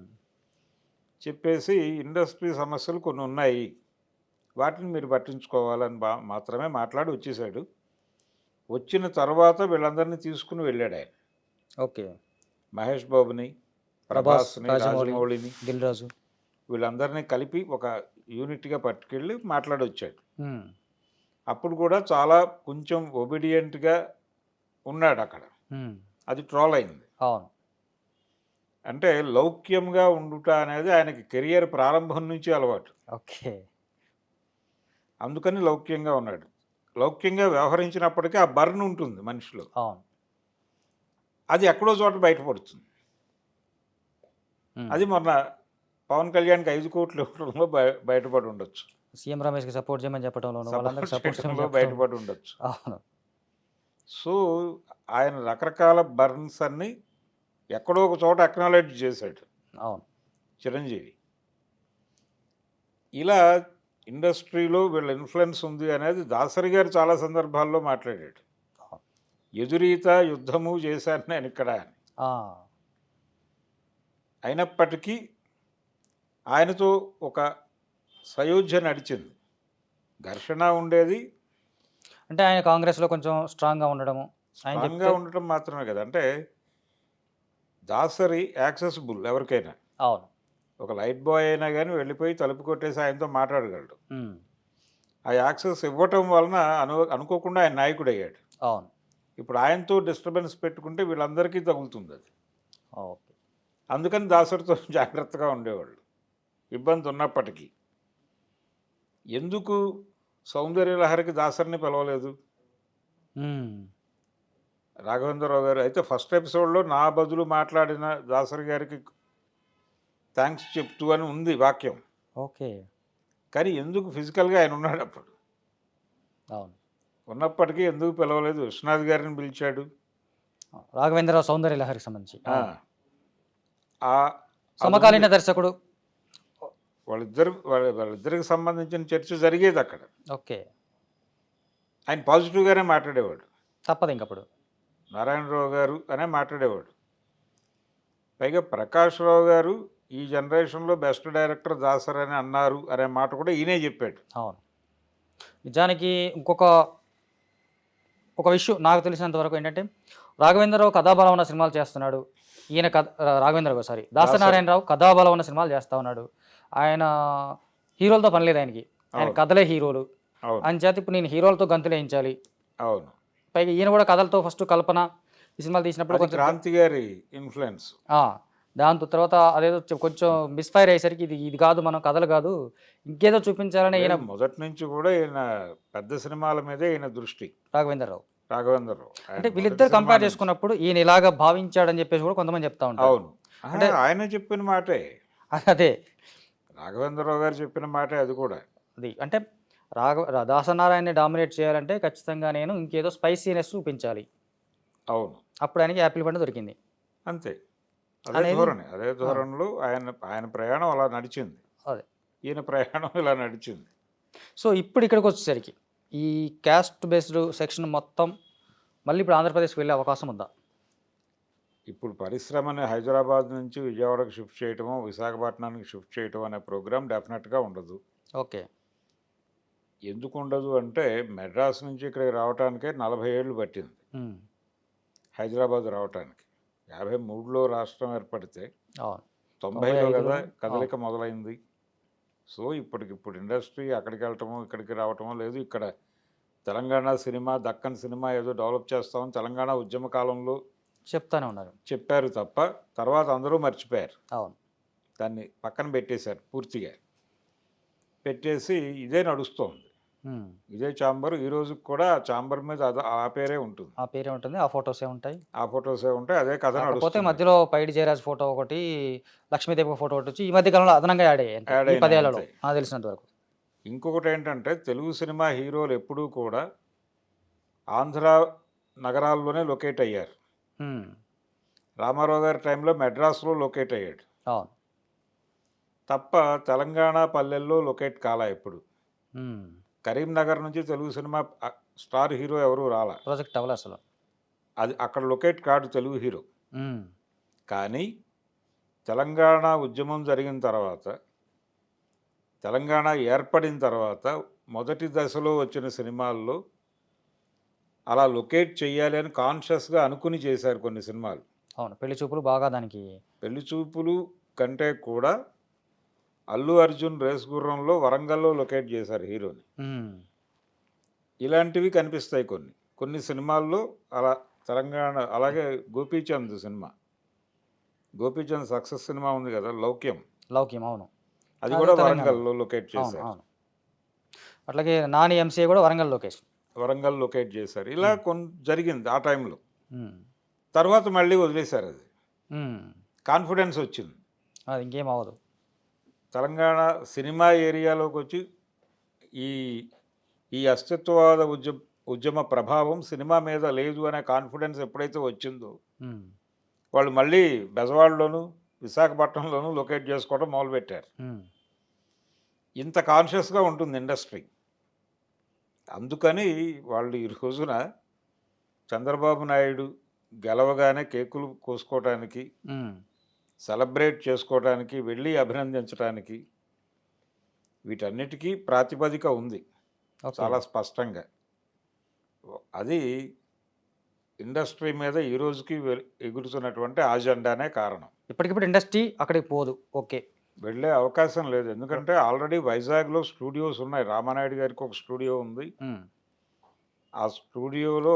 B: చెప్పేసి ఇండస్ట్రీ సమస్యలు కొన్ని ఉన్నాయి, వాటిని మీరు పట్టించుకోవాలని మాత్రమే మాట్లాడి వచ్చేసాడు. వచ్చిన తర్వాత వీళ్ళందరినీ తీసుకుని వెళ్ళాడు ఆయన.
A: ఓకే.
B: మహేష్ బాబుని,
A: ప్రభాస్,
B: ప్రభాస్ని,
A: రాజమౌళి,
B: రాజమౌళిని,
A: దిల్ రాజు.
B: వీళ్ళందరినీ కలిపి ఒక యూనిట్గా పట్టుకెళ్ళి మాట్లాడొచ్చాడు.
A: ఉమ్.
B: అప్పుడు కూడా చాలా కొంచెం ఒబీడియంట్గా ఉన్నాడు అక్కడ.
A: ఉమ్.
B: అది ట్రోల్ అయింది.
A: అవును.
B: అంటే లౌక్యంగా ఉండుట అనేది ఆయనకి కెరియర్ ప్రారంభం నుంచి అలవాటు.
A: ఓకే.
B: అందుకని లౌక్యంగా ఉన్నాడు. లౌక్యంగా వ్యవహరించినప్పటికీ ఆ బర్న్ ఉంటుంది మనిషిలో.
A: అవును.
B: అది ఎక్కడో చోట బయటపడుతుంది.
A: ఉమ్.
B: అది మొన్న పవన్ కళ్యాణ్కి 5 కోట్లు ఇవ్వడంలో బయటపడి ఉండొచ్చు.
A: సీఎం రమేష్కి సపోర్ట్ చేయమని చెప్పడంలోనూ వాళ్ళందరికీ సపోర్ట్ చేయమని
B: చేయడంలో
A: చెప్పడం.
B: బయటపడి ఉండొచ్చు.
A: అవును.
B: సో ఆయన రకరకాల బర్న్స్ అన్ని ఎక్కడో ఒక చోట అక్నాలెడ్జ్ చేశాడు
A: అవును.
B: చిరంజీవి. ఇలా ఇండస్ట్రీలో వీళ్ళ ఇన్ఫ్లుయెన్స్ ఉంది అనేది దాసరి గారు చాలా సందర్భాల్లో మాట్లాడాడు. ఎదురీత యుద్ధము చేశాను నేను ఇక్కడ అని.
A: ఆ.
B: అయినప్పటికీ ఆయనతో ఒక సయోధ్య నడిచింది, ఘర్షణ ఉండేది.
A: అంటే ఆయన కాంగ్రెస్లో కొంచెం స్ట్రాంగ్గా ఉండడము, ఆయన
B: స్ట్రాంగ్గా ఉండటం మాత్రమే కదా, అంటే దాసరి యాక్సెసిబుల్ ఎవరికైనా.
A: అవును.
B: ఒక లైట్ బాయ్ అయినా కానీ వెళ్ళిపోయి తలుపు కొట్టేసి ఆయనతో మాట్లాడగలడు.
A: ఉమ్.
B: ఆ యాక్సెస్ ఇవ్వటం వలన అనుకోకుండా ఆయన నాయకుడు అయ్యాడు.
A: అవును.
B: ఇప్పుడు ఆయనతో డిస్టర్బెన్స్ పెట్టుకుంటే వీళ్ళందరికీ తగులుతుంది అది.
A: ఓకే.
B: అందుకని దాసరితో జాగ్రత్తగా ఉండేవాళ్ళు, ఇబ్బంది ఉన్నప్పటికీ. ఎందుకు సౌందర్యలహరికి దాసరిని పిలవలేదు
A: ఉమ్.
B: రాఘవేంద్రరావు గారు? అయితే ఫస్ట్ ఎపిసోడ్లో నా బదులు మాట్లాడిన దాసరి గారికి థ్యాంక్స్ చెప్తూ అని ఉంది వాక్యం.
A: ఓకే.
B: కానీ ఎందుకు ఫిజికల్గా ఆయన ఉన్నాడు అప్పుడు.
A: అవును.
B: ఉన్నప్పటికీ ఎందుకు పిలవలేదు? విశ్వనాథ్ గారిని పిలిచాడు.
A: రాఘవేంద్రరావు సౌందర్య లహరికి సంబంధించి
B: ఆ
A: సమకాలీన దర్శకుడు.
B: వాళ్ళిద్దరికి సంబంధించిన చర్చ జరిగేది అక్కడ.
A: ఓకే.
B: ఆయన పాజిటివ్గానే మాట్లాడేవాడు.
A: తప్పదు ఇంకప్పుడు.
B: నారాయణరావు గారు అనే మాట్లాడేవాడు. పైగా ప్రకాష్ రావు గారు ఈ జనరేషన్లో బెస్ట్ డైరెక్టర్ దాసర్ అని అన్నారు అనే మాట కూడా ఈయనే చెప్పాడు.
A: అవును. నిజానికి ఒక విషయం నాకు తెలిసినంత వరకు ఏంటంటే, రాఘవేంద్రరావు కథాబలం ఉన్న సినిమాలు చేస్తున్నాడు. ఈయన రాఘవేంద్రరావు దాసనారాయణరావు కథాబలం ఉన్న సినిమాలు చేస్తూ ఉన్నాడు. ఆయన హీరోలతో పని లేదు ఆయనకి, ఆయన కథలే హీరోలు. అని చేత ఇప్పుడు నేను హీరోలతో గంతులు వేయించాలి.
B: అవును.
A: పైగా ఈయన కూడా కథలతో ఫస్ట్ కల్పన ఈ సినిమాలు తీసినప్పుడు కొంచెం
B: క్రాంతి గారి ఇన్ఫ్లుయెన్స్.
A: దాంతో తర్వాత అదేదో కొంచెం మిస్ఫైర్ అయ్యేసరికి ఇది కాదు, మనం కథలు కాదు ఇంకేదో చూపించాలని ఈయన
B: మొదటి నుంచి కూడా ఈయన పెద్ద సినిమాల మీదే ఈయన దృష్టి.
A: రాఘవేంద్రరావు అంటే
B: ఆయన
A: వీళ్ళిద్దరు కంపేర్ చేసుకున్నప్పుడు ఈయన ఇలాగా భావించాడని చెప్పేసి కూడా కొంతమంది చెప్తా ఉంటారు.
B: అవును. అంటే ఆయన చెప్పిన మాటే,
A: అదే
B: రాఘవేంద్రరావు గారు చెప్పిన మాటే అది కూడా.
A: అది అంటే దాసనారాయణని డామినేట్ చేయాలంటే ఖచ్చితంగా నేను ఇంకేదో స్పైసీనెస్ చూపించాలి.
B: అవును.
A: అప్పుడు ఆయనకి యాపిల్ పండు దొరికింది.
B: అంతే. అదే ధోరణిలో ఆయన ప్రయాణం అలా నడిచింది.
A: అదే
B: ఈయన ప్రయాణం ఇలా నడిచింది.
A: సో ఇప్పుడు ఇక్కడికి వచ్చేసరికి ఈ క్యాస్ట్ బేస్డ్ సెక్షన్ మొత్తం మళ్ళీ ఇప్పుడు ఆంధ్రప్రదేశ్కి వెళ్ళే అవకాశం ఉందా?
B: ఇప్పుడు పరిశ్రమని హైదరాబాద్ నుంచి విజయవాడకు షిఫ్ట్ చేయటమో విశాఖపట్నానికి షిఫ్ట్ చేయటం అనే ప్రోగ్రామ్ డెఫినెట్గా ఉండదు.
A: ఓకే.
B: ఎందుకు ఉండదు అంటే, మెడ్రాస్ నుంచి ఇక్కడికి రావడానికే 40 ఏళ్ళు పట్టింది హైదరాబాద్ రావటానికి. 53లో రాష్ట్రం ఏర్పడితే 90లో కదా కదలిక మొదలైంది. సో ఇప్పటికిప్పుడు ఇండస్ట్రీ అక్కడికి వెళ్ళటమో ఇక్కడికి రావటమో లేదు. ఇక్కడ తెలంగాణ సినిమా, దక్కన్ సినిమా ఏదో డెవలప్ చేస్తామని తెలంగాణ ఉద్యమ కాలంలో
A: చెప్తానే ఉన్నారు, చెప్పారు
B: తప్ప తర్వాత అందరూ మర్చిపోయారు.
A: అవును.
B: దాన్ని పక్కన పెట్టేశారు పూర్తిగా. పెట్టేసి ఇదే నడుస్తోంది, ఇదే ఛాంబర్. ఈ రోజు కూడా ఛాంబర్ మీద ఆ పేరే ఉంటుంది,
A: ఆ పేరే ఉంటుంది, ఆ ఫోటోసే ఉంటాయి,
B: అదే కథ
A: నడుస్తుంది. మధ్యలో పైడి జయరాజ్ ఫోటో ఒకటి, లక్ష్మీదేవి ఫోటో ఒకటి వచ్చి ఈ మధ్య కాలంలో అదనంగా యాడ్ అయ్యాయి 10 ఏళ్లలో నాకు తెలిసినంత వరకు.
B: ఇంకొకటి ఏంటంటే, తెలుగు సినిమా హీరోలు ఎప్పుడూ కూడా ఆంధ్ర నగరాల్లోనే లొకేట్ అయ్యారు. రామారావు గారి టైంలో మెడ్రాస్లో లొకేట్ అయ్యాడు
A: అవును.
B: తప్ప తెలంగాణ పల్లెల్లో లొకేట్ కాలా ఎప్పుడు.
A: ఉమ్.
B: కరీంనగర్ నుంచి తెలుగు సినిమా స్టార్ హీరో ఎవరు రాలా,
A: ప్రాజెక్ట్ అవ్వలే అసలు.
B: అది అక్కడ లొకేట్ కాడు తెలుగు హీరో.
A: ఉమ్.
B: కానీ తెలంగాణ ఉద్యమం జరిగిన తర్వాత, తెలంగాణ ఏర్పడిన తర్వాత మొదటి దశలో వచ్చిన సినిమాల్లో అలా లొకేట్ చేయాలి అని కాన్షియస్గా అనుకుని చేశారు కొన్ని సినిమాలు.
A: అవును, పెళ్లి చూపులు బాగా దానికి.
B: పెళ్లి చూపులు కంటే కూడా అల్లు అర్జున్ రేస్ గుర్రంలో వరంగల్లో లొకేట్ చేశారు హీరోని.
A: ఉమ్.
B: ఇలాంటివి కనిపిస్తాయి కొన్ని కొన్ని సినిమాల్లో అలా తెలంగాణ. అలాగే Gopichand cinema, Gopichand success cinema ఉంది కదా, లౌక్యం,
A: లౌక్యం. అవును,
B: అది
A: అది
B: కూడా
A: తెలంగాణ.
B: వరంగల్లో లొకేట్
A: అవును
B: చేశారు.
A: అవును. అట్లాగే నాని ఎంసీఏ కూడా వరంగల్ లొకేషన్.
B: వరంగల్ లొకేట్ చేశారు. ఇలా జరిగింది ఆ టైంలో.
A: ఉమ్.
B: తర్వాత మళ్ళీ వదిలేశారు. అది
A: ఉమ్.
B: కాన్ఫిడెన్స్ వచ్చింది.
A: అది ఇంకేం అవ్వదు.
B: తెలంగాణ సినిమా ఏరియాలోకి వచ్చి ఈ ఈ అస్తిత్వవాద ఉద్యమ ప్రభావం సినిమా మీద లేదు అనే కాన్ఫిడెన్స్ ఎప్పుడైతే వచ్చిందో
A: ఉమ్.
B: వాళ్ళు మళ్ళీ బెజవాడలోను విశాఖపట్నంలోనూ లొకేట్ చేసుకోవడం మొదలుపెట్టారు.
A: ఉమ్.
B: ఇంత కాన్షియస్గా ఉంటుంది ఇండస్ట్రీ. అందుకని వాళ్ళు ఈ రోజున చంద్రబాబు నాయుడు గెలవగానే కేకులు కోసుకోవటానికి,
A: ఉమ్.
B: సెలబ్రేట్ చేసుకోవడానికి, వెళ్ళి అభినందించడానికి, వీటన్నిటికీ ప్రాతిపదిక ఉంది
A: ఓకే.
B: చాలా స్పష్టంగా. అది ఇండస్ట్రీ మీద ఈ రోజుకి ఎగురుతున్నటువంటి ఆజెండానే కారణం.
A: ఇప్పటికిప్పుడు ఇండస్ట్రీ అక్కడికి పోదు. ఓకే.
B: వెళ్ళే అవకాశం లేదు. ఎందుకంటే ఆల్రెడీ వైజాగ్లో స్టూడియోస్ ఉన్నాయి. రామానాయుడు గారికి ఒక స్టూడియో ఉంది.
A: ఉమ్.
B: ఆ స్టూడియోలో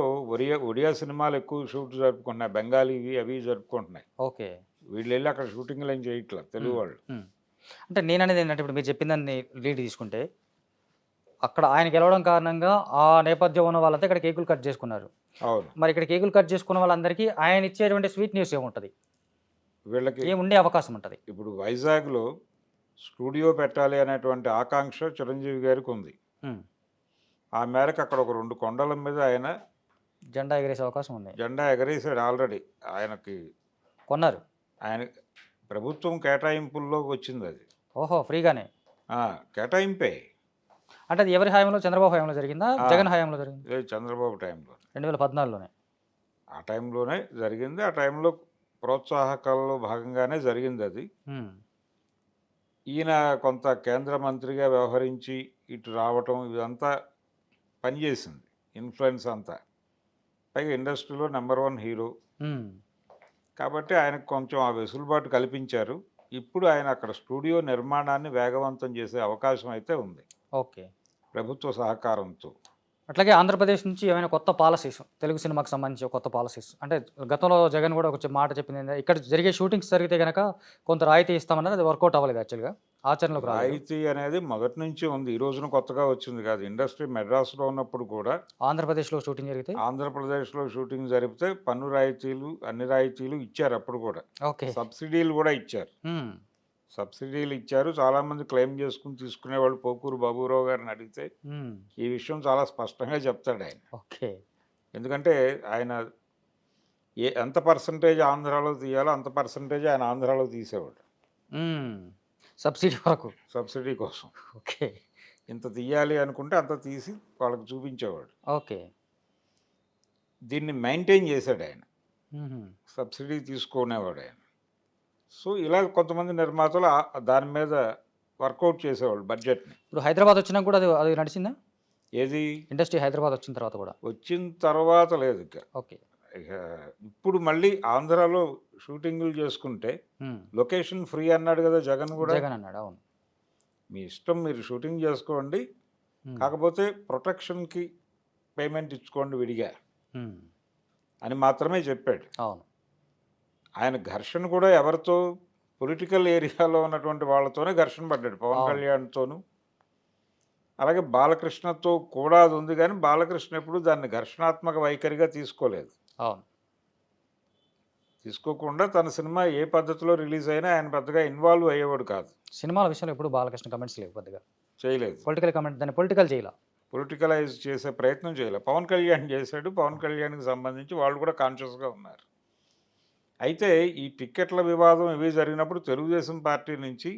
B: ఒడియా సినిమాలు ఎక్కువ షూట్ జరుపుకుంటున్నాయి, బెంగాలీవి అవి జరుపుకుంటున్నాయి.
A: ఓకే.
B: వీళ్ళు వెళ్ళి అక్కడ షూటింగ్లు ఏం చేయట్లా తెలుగు వాళ్ళు.
A: ఉమ్. అంటే నేను అనేది ఏంటంటే, ఇప్పుడు మీరు చెప్పిన దాన్ని లీడ్ తీసుకుంటే, అక్కడ ఆయన గెలవడం కారణంగా ఆ నేపథ్యం ఉన్న వాళ్ళంతా ఇక్కడ కేకులు కట్ చేసుకున్నారు.
B: అవును.
A: మరి ఇక్కడ కేకులు కట్ చేసుకున్న వాళ్ళందరికీ ఆయన ఇచ్చేటువంటి స్వీట్ న్యూస్ ఏముంటుంది,
B: వీళ్ళకి
A: ఏముండే అవకాశం ఉంటుంది?
B: ఇప్పుడు వైజాగ్లో స్టూడియో పెట్టాలి అనేటువంటి ఆకాంక్ష చిరంజీవి గారికి ఉంది.
A: ఉమ్.
B: ఆ మేరకు అక్కడ ఒక 2 కొండల మీద ఆయన
A: జెండా ఎగరేసే అవకాశం ఉంది.
B: జెండా ఎగరేసాడు ఆల్రెడీ. ఆయనకి
A: కొన్నారు.
B: ఆయన ప్రభుత్వం కేటాయింపుల్లో వచ్చింది అది.
A: ఓహో, ఫ్రీగానే.
B: కేటాయింపే.
A: అంటే అది ఎవరి హయాంలో? చంద్రబాబు హయాంలో జరిగిందా, జగన్ హయాంలో జరిగింది?
B: చంద్రబాబు టైంలో,
A: 2014లోనే.
B: ఆ టైంలోనే జరిగింది. ఆ టైంలో ప్రోత్సాహకాల్లో భాగంగానే జరిగింది అది.
A: ఉమ్.
B: ఈయన కొంత కేంద్ర మంత్రిగా వ్యవహరించి ఇటు రావటం ఇదంతా పనిచేసింది, ఇన్ఫ్లుయెన్స్ అంతా. పైగా ఇండస్ట్రీలో నెంబర్ 1 హీరో
A: ఉమ్.
B: కాబట్టి ఆయనకు కొంచెం ఆ వెసులుబాటు కల్పించారు. ఇప్పుడు ఆయన అక్కడ స్టూడియో నిర్మాణాన్ని వేగవంతం చేసే అవకాశం అయితే ఉంది
A: ఓకే.
B: ప్రభుత్వ సహకారంతో.
A: అట్లాగే ఆంధ్రప్రదేశ్ నుంచి ఏమైనా కొత్త పాలసీస్, తెలుగు సినిమాకి సంబంధించి కొత్త పాలసీస్ అంటే గతంలో జగన్ కూడా ఒక మాట చెప్పింది ఏంటంటే, ఇక్కడ జరిగే షూటింగ్స్ జరిగితే కనుక కొంత రాయితీ ఇస్తామన్నది, అది వర్కౌట్ అవ్వలేదు యాక్చువల్గా, ఆచరణలోకి రాలేదు.
B: రాయితీ అనేది మొదటి నుంచి ఉంది, ఈ రోజున కొత్తగా వచ్చింది కాదు. ఇండస్ట్రీ మెడ్రాస్లో ఉన్నప్పుడు కూడా
A: ఆంధ్రప్రదేశ్లో షూటింగ్ జరిగితే,
B: ఆంధ్రప్రదేశ్లో షూటింగ్ జరిపితే పన్ను రాయితీలు అన్ని రాయితీలు ఇచ్చారు. అప్పుడు కూడా
A: ఓకే.
B: సబ్సిడీలు కూడా ఇచ్చారు.
A: ఉమ్.
B: సబ్సిడీలు ఇచ్చారు. చాలామంది క్లెయిమ్ చేసుకుని తీసుకునేవాళ్ళు. పోకూరు బాబురావు గారిని అడిగితే
A: ఉమ్.
B: ఈ విషయం చాలా స్పష్టంగా చెప్తాడు ఆయన.
A: ఓకే.
B: ఎందుకంటే ఆయన ఎంత పర్సంటేజ్ ఆంధ్రాలో తీయాలో అంత పర్సంటేజ్ ఆయన ఆంధ్రాలో తీసేవాడు.
A: ఉమ్. సబ్సిడీ వరకు,
B: సబ్సిడీ కోసం.
A: ఓకే.
B: ఇంత తీయాలి అనుకుంటే అంత తీసి వాళ్ళకి చూపించేవాడు.
A: ఓకే.
B: దీన్ని మెయింటైన్ చేశాడు ఆయన,
A: ఉహుం.
B: సబ్సిడీ తీసుకునేవాడు ఆయన. సో ఇలా కొంతమంది నిర్మాతలు దాని మీద వర్కౌట్ చేసేవాళ్ళు బడ్జెట్ని.
A: ఇప్పుడు హైదరాబాద్ వచ్చినా కూడా అది అది నడిచిందా?
B: ఏది
A: ఇండస్ట్రీ హైదరాబాద్ వచ్చిన తర్వాత కూడా?
B: వచ్చిన తర్వాత లేదు ఇక.
A: ఓకే.
B: ఇక ఇప్పుడు మళ్ళీ ఆంధ్రాలో షూటింగులు చేసుకుంటే
A: ఉమ్.
B: లొకేషన్ ఫ్రీ అన్నాడు కదా జగన్ కూడా.
A: జగన్ అన్నాడు, అవును.
B: మీ ఇష్టం, మీరు షూటింగ్ చేసుకోండి,
A: ఉమ్.
B: కాకపోతే ప్రొటెక్షన్కి పేమెంట్ ఇచ్చుకోండి విడిగా
A: ఉమ్.
B: అని మాత్రమే చెప్పాడు.
A: అవును.
B: ఆయన ఘర్షణ కూడా ఎవరితో, పొలిటికల్ ఏరియాలో ఉన్నటువంటి వాళ్ళతోనే ఘర్షణ పడ్డాడు, పవన్
A: అవును.
B: కళ్యాణ్తోనూ. అలాగే బాలకృష్ణతో కూడా అది ఉంది, కానీ బాలకృష్ణ ఎప్పుడు దాన్ని ఘర్షణాత్మక వైఖరిగా తీసుకోలేదు.
A: అవును.
B: తీసుకోకుండా తన సినిమా ఏ పద్ధతిలో రిలీజ్ అయినా ఆయన పెద్దగా ఇన్వాల్వ్ అయ్యేవాడు కాదు.
A: సినిమాల విషయంలో ఎప్పుడు బాలకృష్ణ కమెంట్స్ లేవు పెద్దగా,
B: చేయలేదు.
A: పొలిటికల్ కమెంట్, దాన్ని పొలిటికల్ చేయాల,
B: పొలిటికలైజ్ చేసే ప్రయత్నం చేయలేదు. పవన్ కళ్యాణ్ చేశాడు. పవన్ కళ్యాణ్కి సంబంధించి వాళ్ళు కూడా కాన్షియస్గా ఉన్నారు. అయితే ఈ టిక్కెట్ల వివాదం ఇవి జరిగినప్పుడు తెలుగుదేశం పార్టీ నుంచి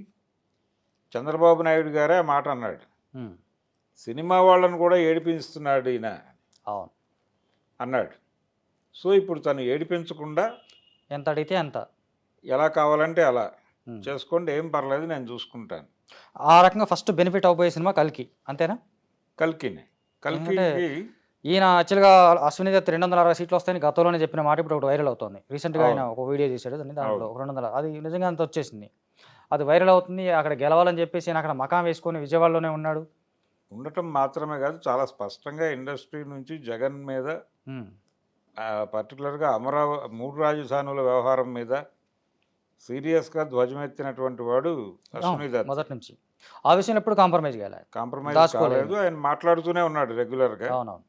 B: చంద్రబాబు నాయుడు గారే ఆ మాట అన్నాడు. సినిమా వాళ్ళను కూడా ఏడిపిస్తున్నాడు ఈయన
A: అవును
B: అన్నాడు. సో ఇప్పుడు తను ఏడిపించకుండా
A: ఎంత అడిగితే అంత
B: ఎలా కావాలంటే అలా చేసుకోండి, ఏం పర్లేదు, నేను చూసుకుంటాను.
A: ఆ రకంగా ఫస్ట్ బెనిఫిట్ అవబోయే సినిమా కల్కి, అంతేనా?
B: కల్కిని
A: ఈయన యాక్చువల్గా అశ్విని దత్ 260 సీట్లు వస్తాయని గతంలోనే చెప్పిన మాట ఇప్పుడు ఒకటి వైరల్ అవుతుంది. రీసెంట్గా ఆయన ఒక వీడియో చేశాడు, దాంట్లో 200 అది నిజంగా అంత వచ్చేసింది. అది వైరల్ అవుతుంది. అక్కడ గెలవాలని చెప్పేసి ఆయన అక్కడ మకాం వేసుకొని విజయవాడలోనే ఉన్నాడు.
B: ఉండటం మాత్రమే కాదు, చాలా స్పష్టంగా ఇండస్ట్రీ నుంచి జగన్ మీద పర్టికులర్గా అమరావతి 3 రాజధానుల వ్యవహారం మీద సీరియస్గా ధ్వజమెత్తినటువంటి వాడు అశ్విని దత్.
A: మొదటి నుంచి ఆ విషయం ఎప్పుడు కాంప్రమైజ్
B: కాలేదు. ఆయన మాట్లాడుతూనే ఉన్నాడు రెగ్యులర్గా.
A: అవునవును.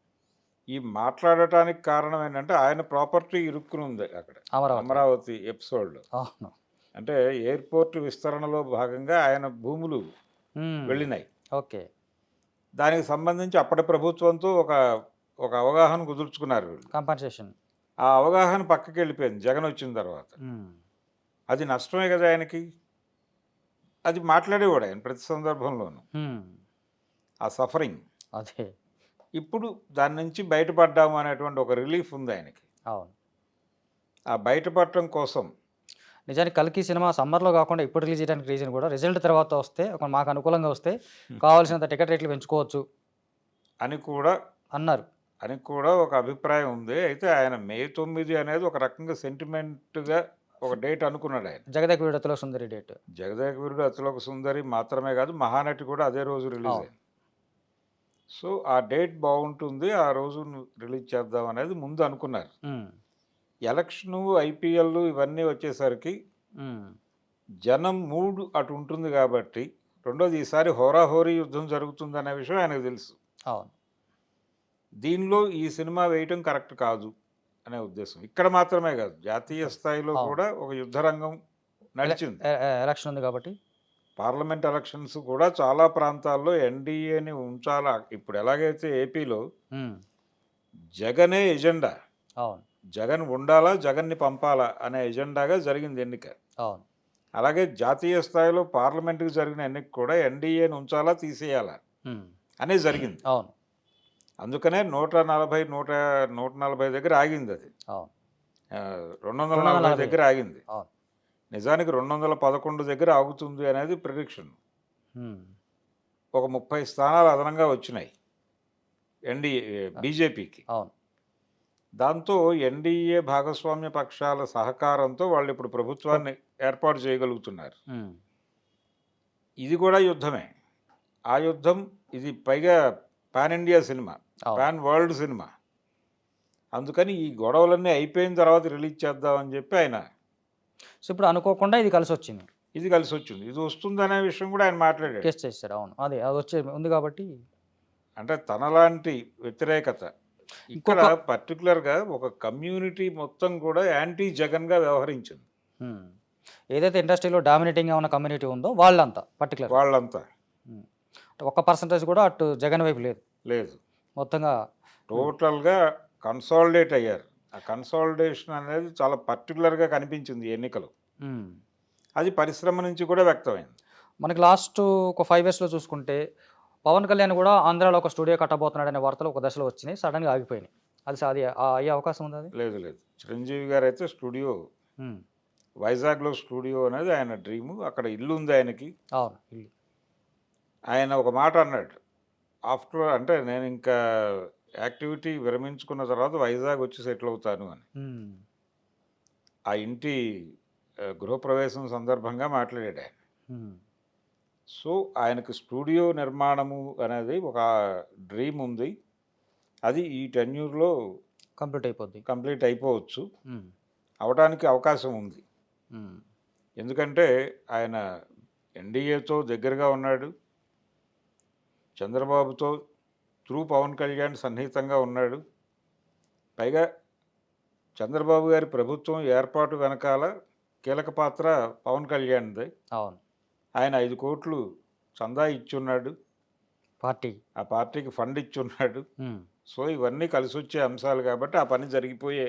B: ఈ మాట్లాడటానికి కారణం ఏంటంటే ఆయన ప్రాపర్టీ ఇరుక్కుని ఉంది అక్కడ అమరావతి ఎపిసోడ్లో. అంటే ఎయిర్పోర్ట్ విస్తరణలో భాగంగా ఆయన భూములు వెళ్ళినాయి.
A: ఓకే.
B: దానికి సంబంధించి అప్పటి ప్రభుత్వంతో ఒక అవగాహన కుదుర్చుకున్నారు వీళ్ళు.
A: కాంపన్సేషన్.
B: ఆ అవగాహన పక్కకి వెళ్ళిపోయింది జగన్ వచ్చిన తర్వాత. అది నష్టమే కదా ఆయనకి. అది మాట్లాడేవాడు ఆయన ప్రతి సందర్భంలోనూ, ఆ సఫరింగ్.
A: అదే
B: ఇప్పుడు దాని నుంచి బయటపడ్డాము అనేటువంటి ఒక రిలీఫ్ ఉంది ఆయనకి.
A: అవును.
B: ఆ బయటపడటం కోసం
A: నిజానికి కల్కి సినిమా సమ్మర్లో కాకుండా ఇప్పుడు రిలీజ్ చేయడానికి రీజన్ కూడా రిజల్ట్ తర్వాత వస్తే మాకు అనుకూలంగా వస్తే కావాల్సినంత టికెట్ రేట్లు పెంచుకోవచ్చు
B: అని కూడా
A: అన్నారు.
B: అని కూడా ఒక అభిప్రాయం ఉంది. అయితే ఆయన మే 9 అనేది ఒక రకంగా సెంటిమెంట్గా ఒక డేట్ అనుకున్నాడు ఆయన.
A: జగదేక వీరుడు అతిలోక సుందరి డేట్.
B: జగదేక వీరుడు అతిలోక సుందరి మాత్రమే కాదు, మహానటి కూడా అదే రోజు రిలీజ్ అయింది. సో ఆ డేట్ బాగుంటుంది, ఆ రోజు రిలీజ్ చేద్దాం అనేది ముందు అనుకున్నారు. ఎలక్షను, ఐపీఎల్ ఇవన్నీ వచ్చేసరికి జనం మూడ్ అటు ఉంటుంది కాబట్టి, రెండోది ఈసారి హోరాహోరీ యుద్ధం జరుగుతుంది అనే విషయం ఆయనకు తెలుసు.
A: అవును.
B: దీనిలో ఈ సినిమా వేయటం కరెక్ట్ కాదు అనే ఉద్దేశం. ఇక్కడ మాత్రమే కాదు, జాతీయ స్థాయిలో కూడా ఒక యుద్ధ రంగం నడిచింది.
A: ఎలక్షన్ ఉంది కాబట్టి
B: పార్లమెంట్ ఎలక్షన్స్ కూడా చాలా ప్రాంతాల్లో ఎన్డీఏని ఉంచాలా. ఇప్పుడు ఎలాగైతే ఏపీలో జగనే ఎజెండా,
A: అవును,
B: జగన్ ఉండాలా, జగన్ని పంపాలా అనే ఎజెండాగా జరిగింది ఎన్నిక.
A: అవును.
B: అలాగే జాతీయ స్థాయిలో పార్లమెంట్కి జరిగిన ఎన్నిక కూడా ఎన్డీఏని ఉంచాలా, తీసేయాలా అనేది జరిగింది.
A: అవును.
B: అందుకనే 140 దగ్గర ఆగింది. అది 240 దగ్గర ఆగింది. నిజానికి 211 దగ్గర ఆగుతుంది అనేది ప్రిడిక్షన్. ఒక 30 స్థానాలు అదనంగా వచ్చినాయి ఎన్డీఏ బీజేపీకి. దాంతో ఎన్డీఏ భాగస్వామ్య పక్షాల సహకారంతో వాళ్ళు ఇప్పుడు ప్రభుత్వాన్ని ఏర్పాటు చేయగలుగుతున్నారు. ఇది కూడా యుద్ధమే. ఆ యుద్ధం ఇది పైగా pan India cinema, pan world cinema. అందుకని ఈ గొడవలన్నీ అయిపోయిన తర్వాత రిలీజ్ చేద్దామని చెప్పి ఆయన.
A: సో ఇప్పుడు అనుకోకుండా ఇది కలిసి వచ్చింది.
B: ఇది వస్తుంది అనే విషయం కూడా ఆయన మాట్లాడాడు.
A: టెస్ట్ చేశారు. అవును, అది వచ్చే ఉంది కాబట్టి.
B: అంటే తనలాంటి వ్యతిరేకత ఇక్కడ పర్టికులర్గా ఒక కమ్యూనిటీ మొత్తం కూడా యాంటీ జగన్గా వ్యవహరించింది.
A: ఏదైతే ఇండస్ట్రీలో డామినేటింగ్గా ఉన్న కమ్యూనిటీ ఉందో వాళ్ళంతా
B: వాళ్ళంతా
A: ఒక్క పర్సంటేజ్ కూడా అటు జగన్ వైపు లేదు. మొత్తంగా
B: టోటల్గా కన్సాలిడేట్ అయ్యారు. ఆ కన్సాలిడేషన్ అనేది చాలా పర్టికులర్గా కనిపించింది ఎన్నికలు. అది పరిశ్రమ నుంచి కూడా వ్యక్తమైంది.
A: మనకి లాస్ట్ ఒక 5 yearsలో చూసుకుంటే పవన్ కళ్యాణ్ కూడా ఆంధ్రాలో ఒక స్టూడియో కట్టబోతున్నాడు అనే వార్తలు ఒక దశలో వచ్చినాయి, సడన్గా ఆగిపోయినాయి. అది అయ్యే అవకాశం ఉంది? అది
B: లేదు. చిరంజీవి గారు అయితే స్టూడియో వైజాగ్లో స్టూడియో అనేది ఆయన డ్రీము. అక్కడ ఇల్లు ఉంది ఆయనకి.
A: అవును.
B: ఆయన ఒక మాట అన్నాడు, ఆఫ్టర్ అంటే నేను ఇంకా యాక్టివిటీ విరమించుకున్న తర్వాత వైజాగ్ వచ్చి సెటిల్ అవుతాను అని. ఆ ఇంటి గృహప్రవేశం సందర్భంగా మాట్లాడాడు ఆయన. సో ఆయనకు స్టూడియో నిర్మాణము అనేది ఒక డ్రీమ్ ఉంది. అది ఈ టెన్యూర్లో కంప్లీట్ అయిపోవచ్చు, అవడానికి అవకాశం ఉంది. ఎందుకంటే ఆయన ఎన్డీఏతో దగ్గరగా ఉన్నాడు, చంద్రబాబుతో త్రూ పవన్ కళ్యాణ్ సన్నిహితంగా ఉన్నాడు. పైగా చంద్రబాబు గారి ప్రభుత్వం ఏర్పాటు వెనకాల కీలక పాత్ర పవన్ కళ్యాణ్దే.
A: అవును.
B: ఆయన 5 కోట్లు చందా ఇచ్చున్నాడు, ఆ పార్టీకి ఫండ్ ఇచ్చున్నాడు. సో ఇవన్నీ కలిసి వచ్చే అంశాలు కాబట్టి ఆ పని జరిగిపోయే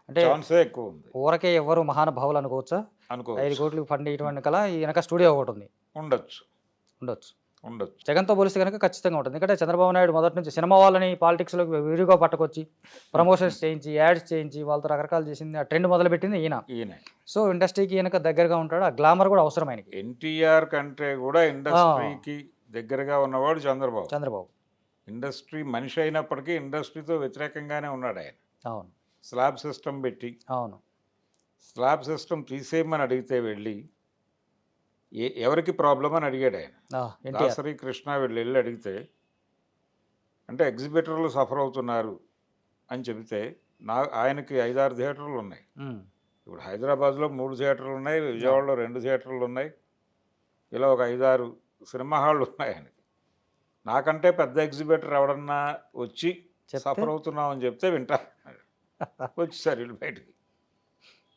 A: అంటే
B: ఛాన్సే ఎక్కువ ఉంది
A: ఊరకే ఎవరు మహానుభావులు అనుకోవచ్చా?
B: అనుకో
A: 5 కోట్లు ఫండ్ ఇటువంటి కల వెనక స్టూడియో ఒకటి ఉంది.
B: ఉండొచ్చు
A: ఉండొచ్చు.
B: ఉండొచ్చు
A: జగన్తో పోలిస్తే కనుక ఖచ్చితంగా ఉంటుంది. ఎందుకంటే చంద్రబాబు నాయుడు మొదటి నుంచి సినిమా వాళ్ళని పాలిటిక్స్లోకి విరిగా పట్టుకొచ్చి ప్రమోషన్స్ చేయించి యాడ్స్ చేయించి వాళ్ళతో రకరకాలు చేసింది. ఆ ట్రెండ్ మొదలుపెట్టింది ఈయన. సో ఇండస్ట్రీకి ఈయనక దగ్గరగా ఉంటాడు. ఆ గ్లామర్ కూడా అవసరం ఆయనకి.
B: ఎన్టీఆర్ కంటే కూడా ఇండస్ట్రీకి దగ్గరగా ఉన్నవాడు చంద్రబాబు. ఇండస్ట్రీ మనిషి అయినప్పటికీ ఇండస్ట్రీతో వ్యతిరేకంగానే ఉన్నాడు ఆయన.
A: అవును.
B: స్లాబ్ సిస్టమ్ పెట్టి
A: అవును.
B: స్లాబ్ సిస్టమ్ తీసేయమని అడిగితే వెళ్ళి ఎవరికి ప్రాబ్లం అని అడిగాడు ఆయన. దాసరి కృష్ణ వెళ్ళి అడిగితే అంటే ఎగ్జిబిటర్లు సఫర్ అవుతున్నారు అని చెబితే ఆయనకి 5-6 థియేటర్లు ఉన్నాయి. ఇప్పుడు హైదరాబాద్లో 3 థియేటర్లు ఉన్నాయి, విజయవాడలో 2 థియేటర్లు ఉన్నాయి, ఇలా ఒక 5-6 సినిమా హాళ్ళు ఉన్నాయి ఆయనకి. నాకంటే పెద్ద ఎగ్జిబిటర్ ఎవడన్నా వచ్చి సఫర్ అవుతున్నామని చెప్తే వింటా వచ్చేసారు వీళ్ళు బయటికి.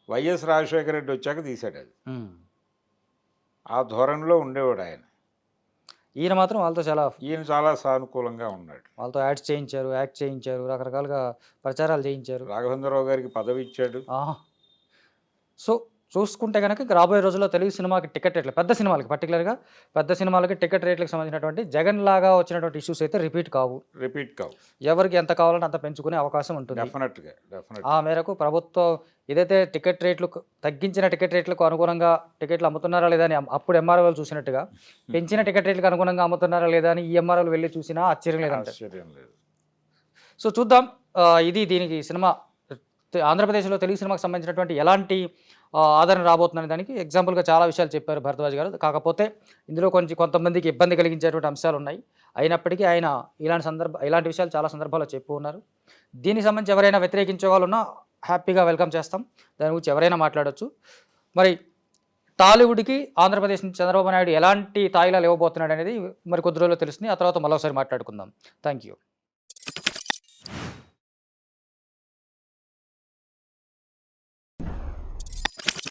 B: వైఎస్ రాజశేఖర రెడ్డి వచ్చాక తీశాడు అది. ఆ ధోరణిలో ఉండేవాడు ఆయన.
A: ఈయన మాత్రం వాళ్ళతో
B: చాలా సానుకూలంగా ఉన్నాడు.
A: వాళ్ళతో యాడ్స్ చేయించారు, యాక్ట్ చేయించారు, రకరకాలుగా ప్రచారాలు చేయించారు.
B: రాఘవేంద్రరావు గారికి పదవి ఇచ్చాడు.
A: సో చూసుకుంటే కనుక రాబోయే రోజుల్లో తెలుగు సినిమాకి టికెట్ రేట్లు, పెద్ద సినిమాలకి పర్టికులర్గా పెద్ద సినిమాలకి టికెట్ రేట్లకు సంబంధించినటువంటి జగన్ లాగా వచ్చినటువంటి ఇష్యూస్ అయితే రిపీట్ కావు. ఎవరికి ఎంత కావాలంటే అంత పెంచుకునే అవకాశం ఉంటుంది.
B: డెఫినెట్గా
A: ఆ మేరకు ప్రభుత్వం ఏదైతే టికెట్ రేట్లు తగ్గించిన టికెట్ రేట్లకు అనుగుణంగా టికెట్లు అమ్ముతున్నారా లేదా అని అప్పుడు ఎంఆర్ఓలు చూసినట్టుగా పెంచిన టికెట్ రేట్లకు అనుగుణంగా అమ్ముతున్నారా లేదా అని ఈ ఎంఆర్ఓలు వెళ్ళి చూసినా ఆశ్చర్యం లేదంటే. సో చూద్దాం. ఇది దీనికి సినిమా ఆంధ్రప్రదేశ్లో తెలుగు సినిమాకి సంబంధించినటువంటి ఎలాంటి ఆదరణ రాబోతుందనే దానికి ఎగ్జాంపుల్గా చాలా విషయాలు చెప్పారు భరద్వాజ్ గారు. కాకపోతే ఇందులో కొంతమందికి ఇబ్బంది కలిగించేటువంటి అంశాలు ఉన్నాయి. అయినప్పటికీ ఆయన ఇలాంటి విషయాలు చాలా సందర్భాల్లో చెప్పు ఉన్నారు. దీనికి సంబంధించి ఎవరైనా వ్యతిరేకించే వాళ్ళు ఉన్నా హ్యాపీగా వెల్కమ్ చేస్తాం. దాని గురించి ఎవరైనా మాట్లాడవచ్చు. మరి టాలీవుడ్కి ఆంధ్రప్రదేశ్ నుంచి చంద్రబాబు నాయుడు ఎలాంటి తాయిలాలు ఇవ్వబోతున్నాడు అనేది మరి కొద్ది రోజుల్లో తెలుస్తుంది. ఆ తర్వాత మరోసారి మాట్లాడుకుందాం. Thank you.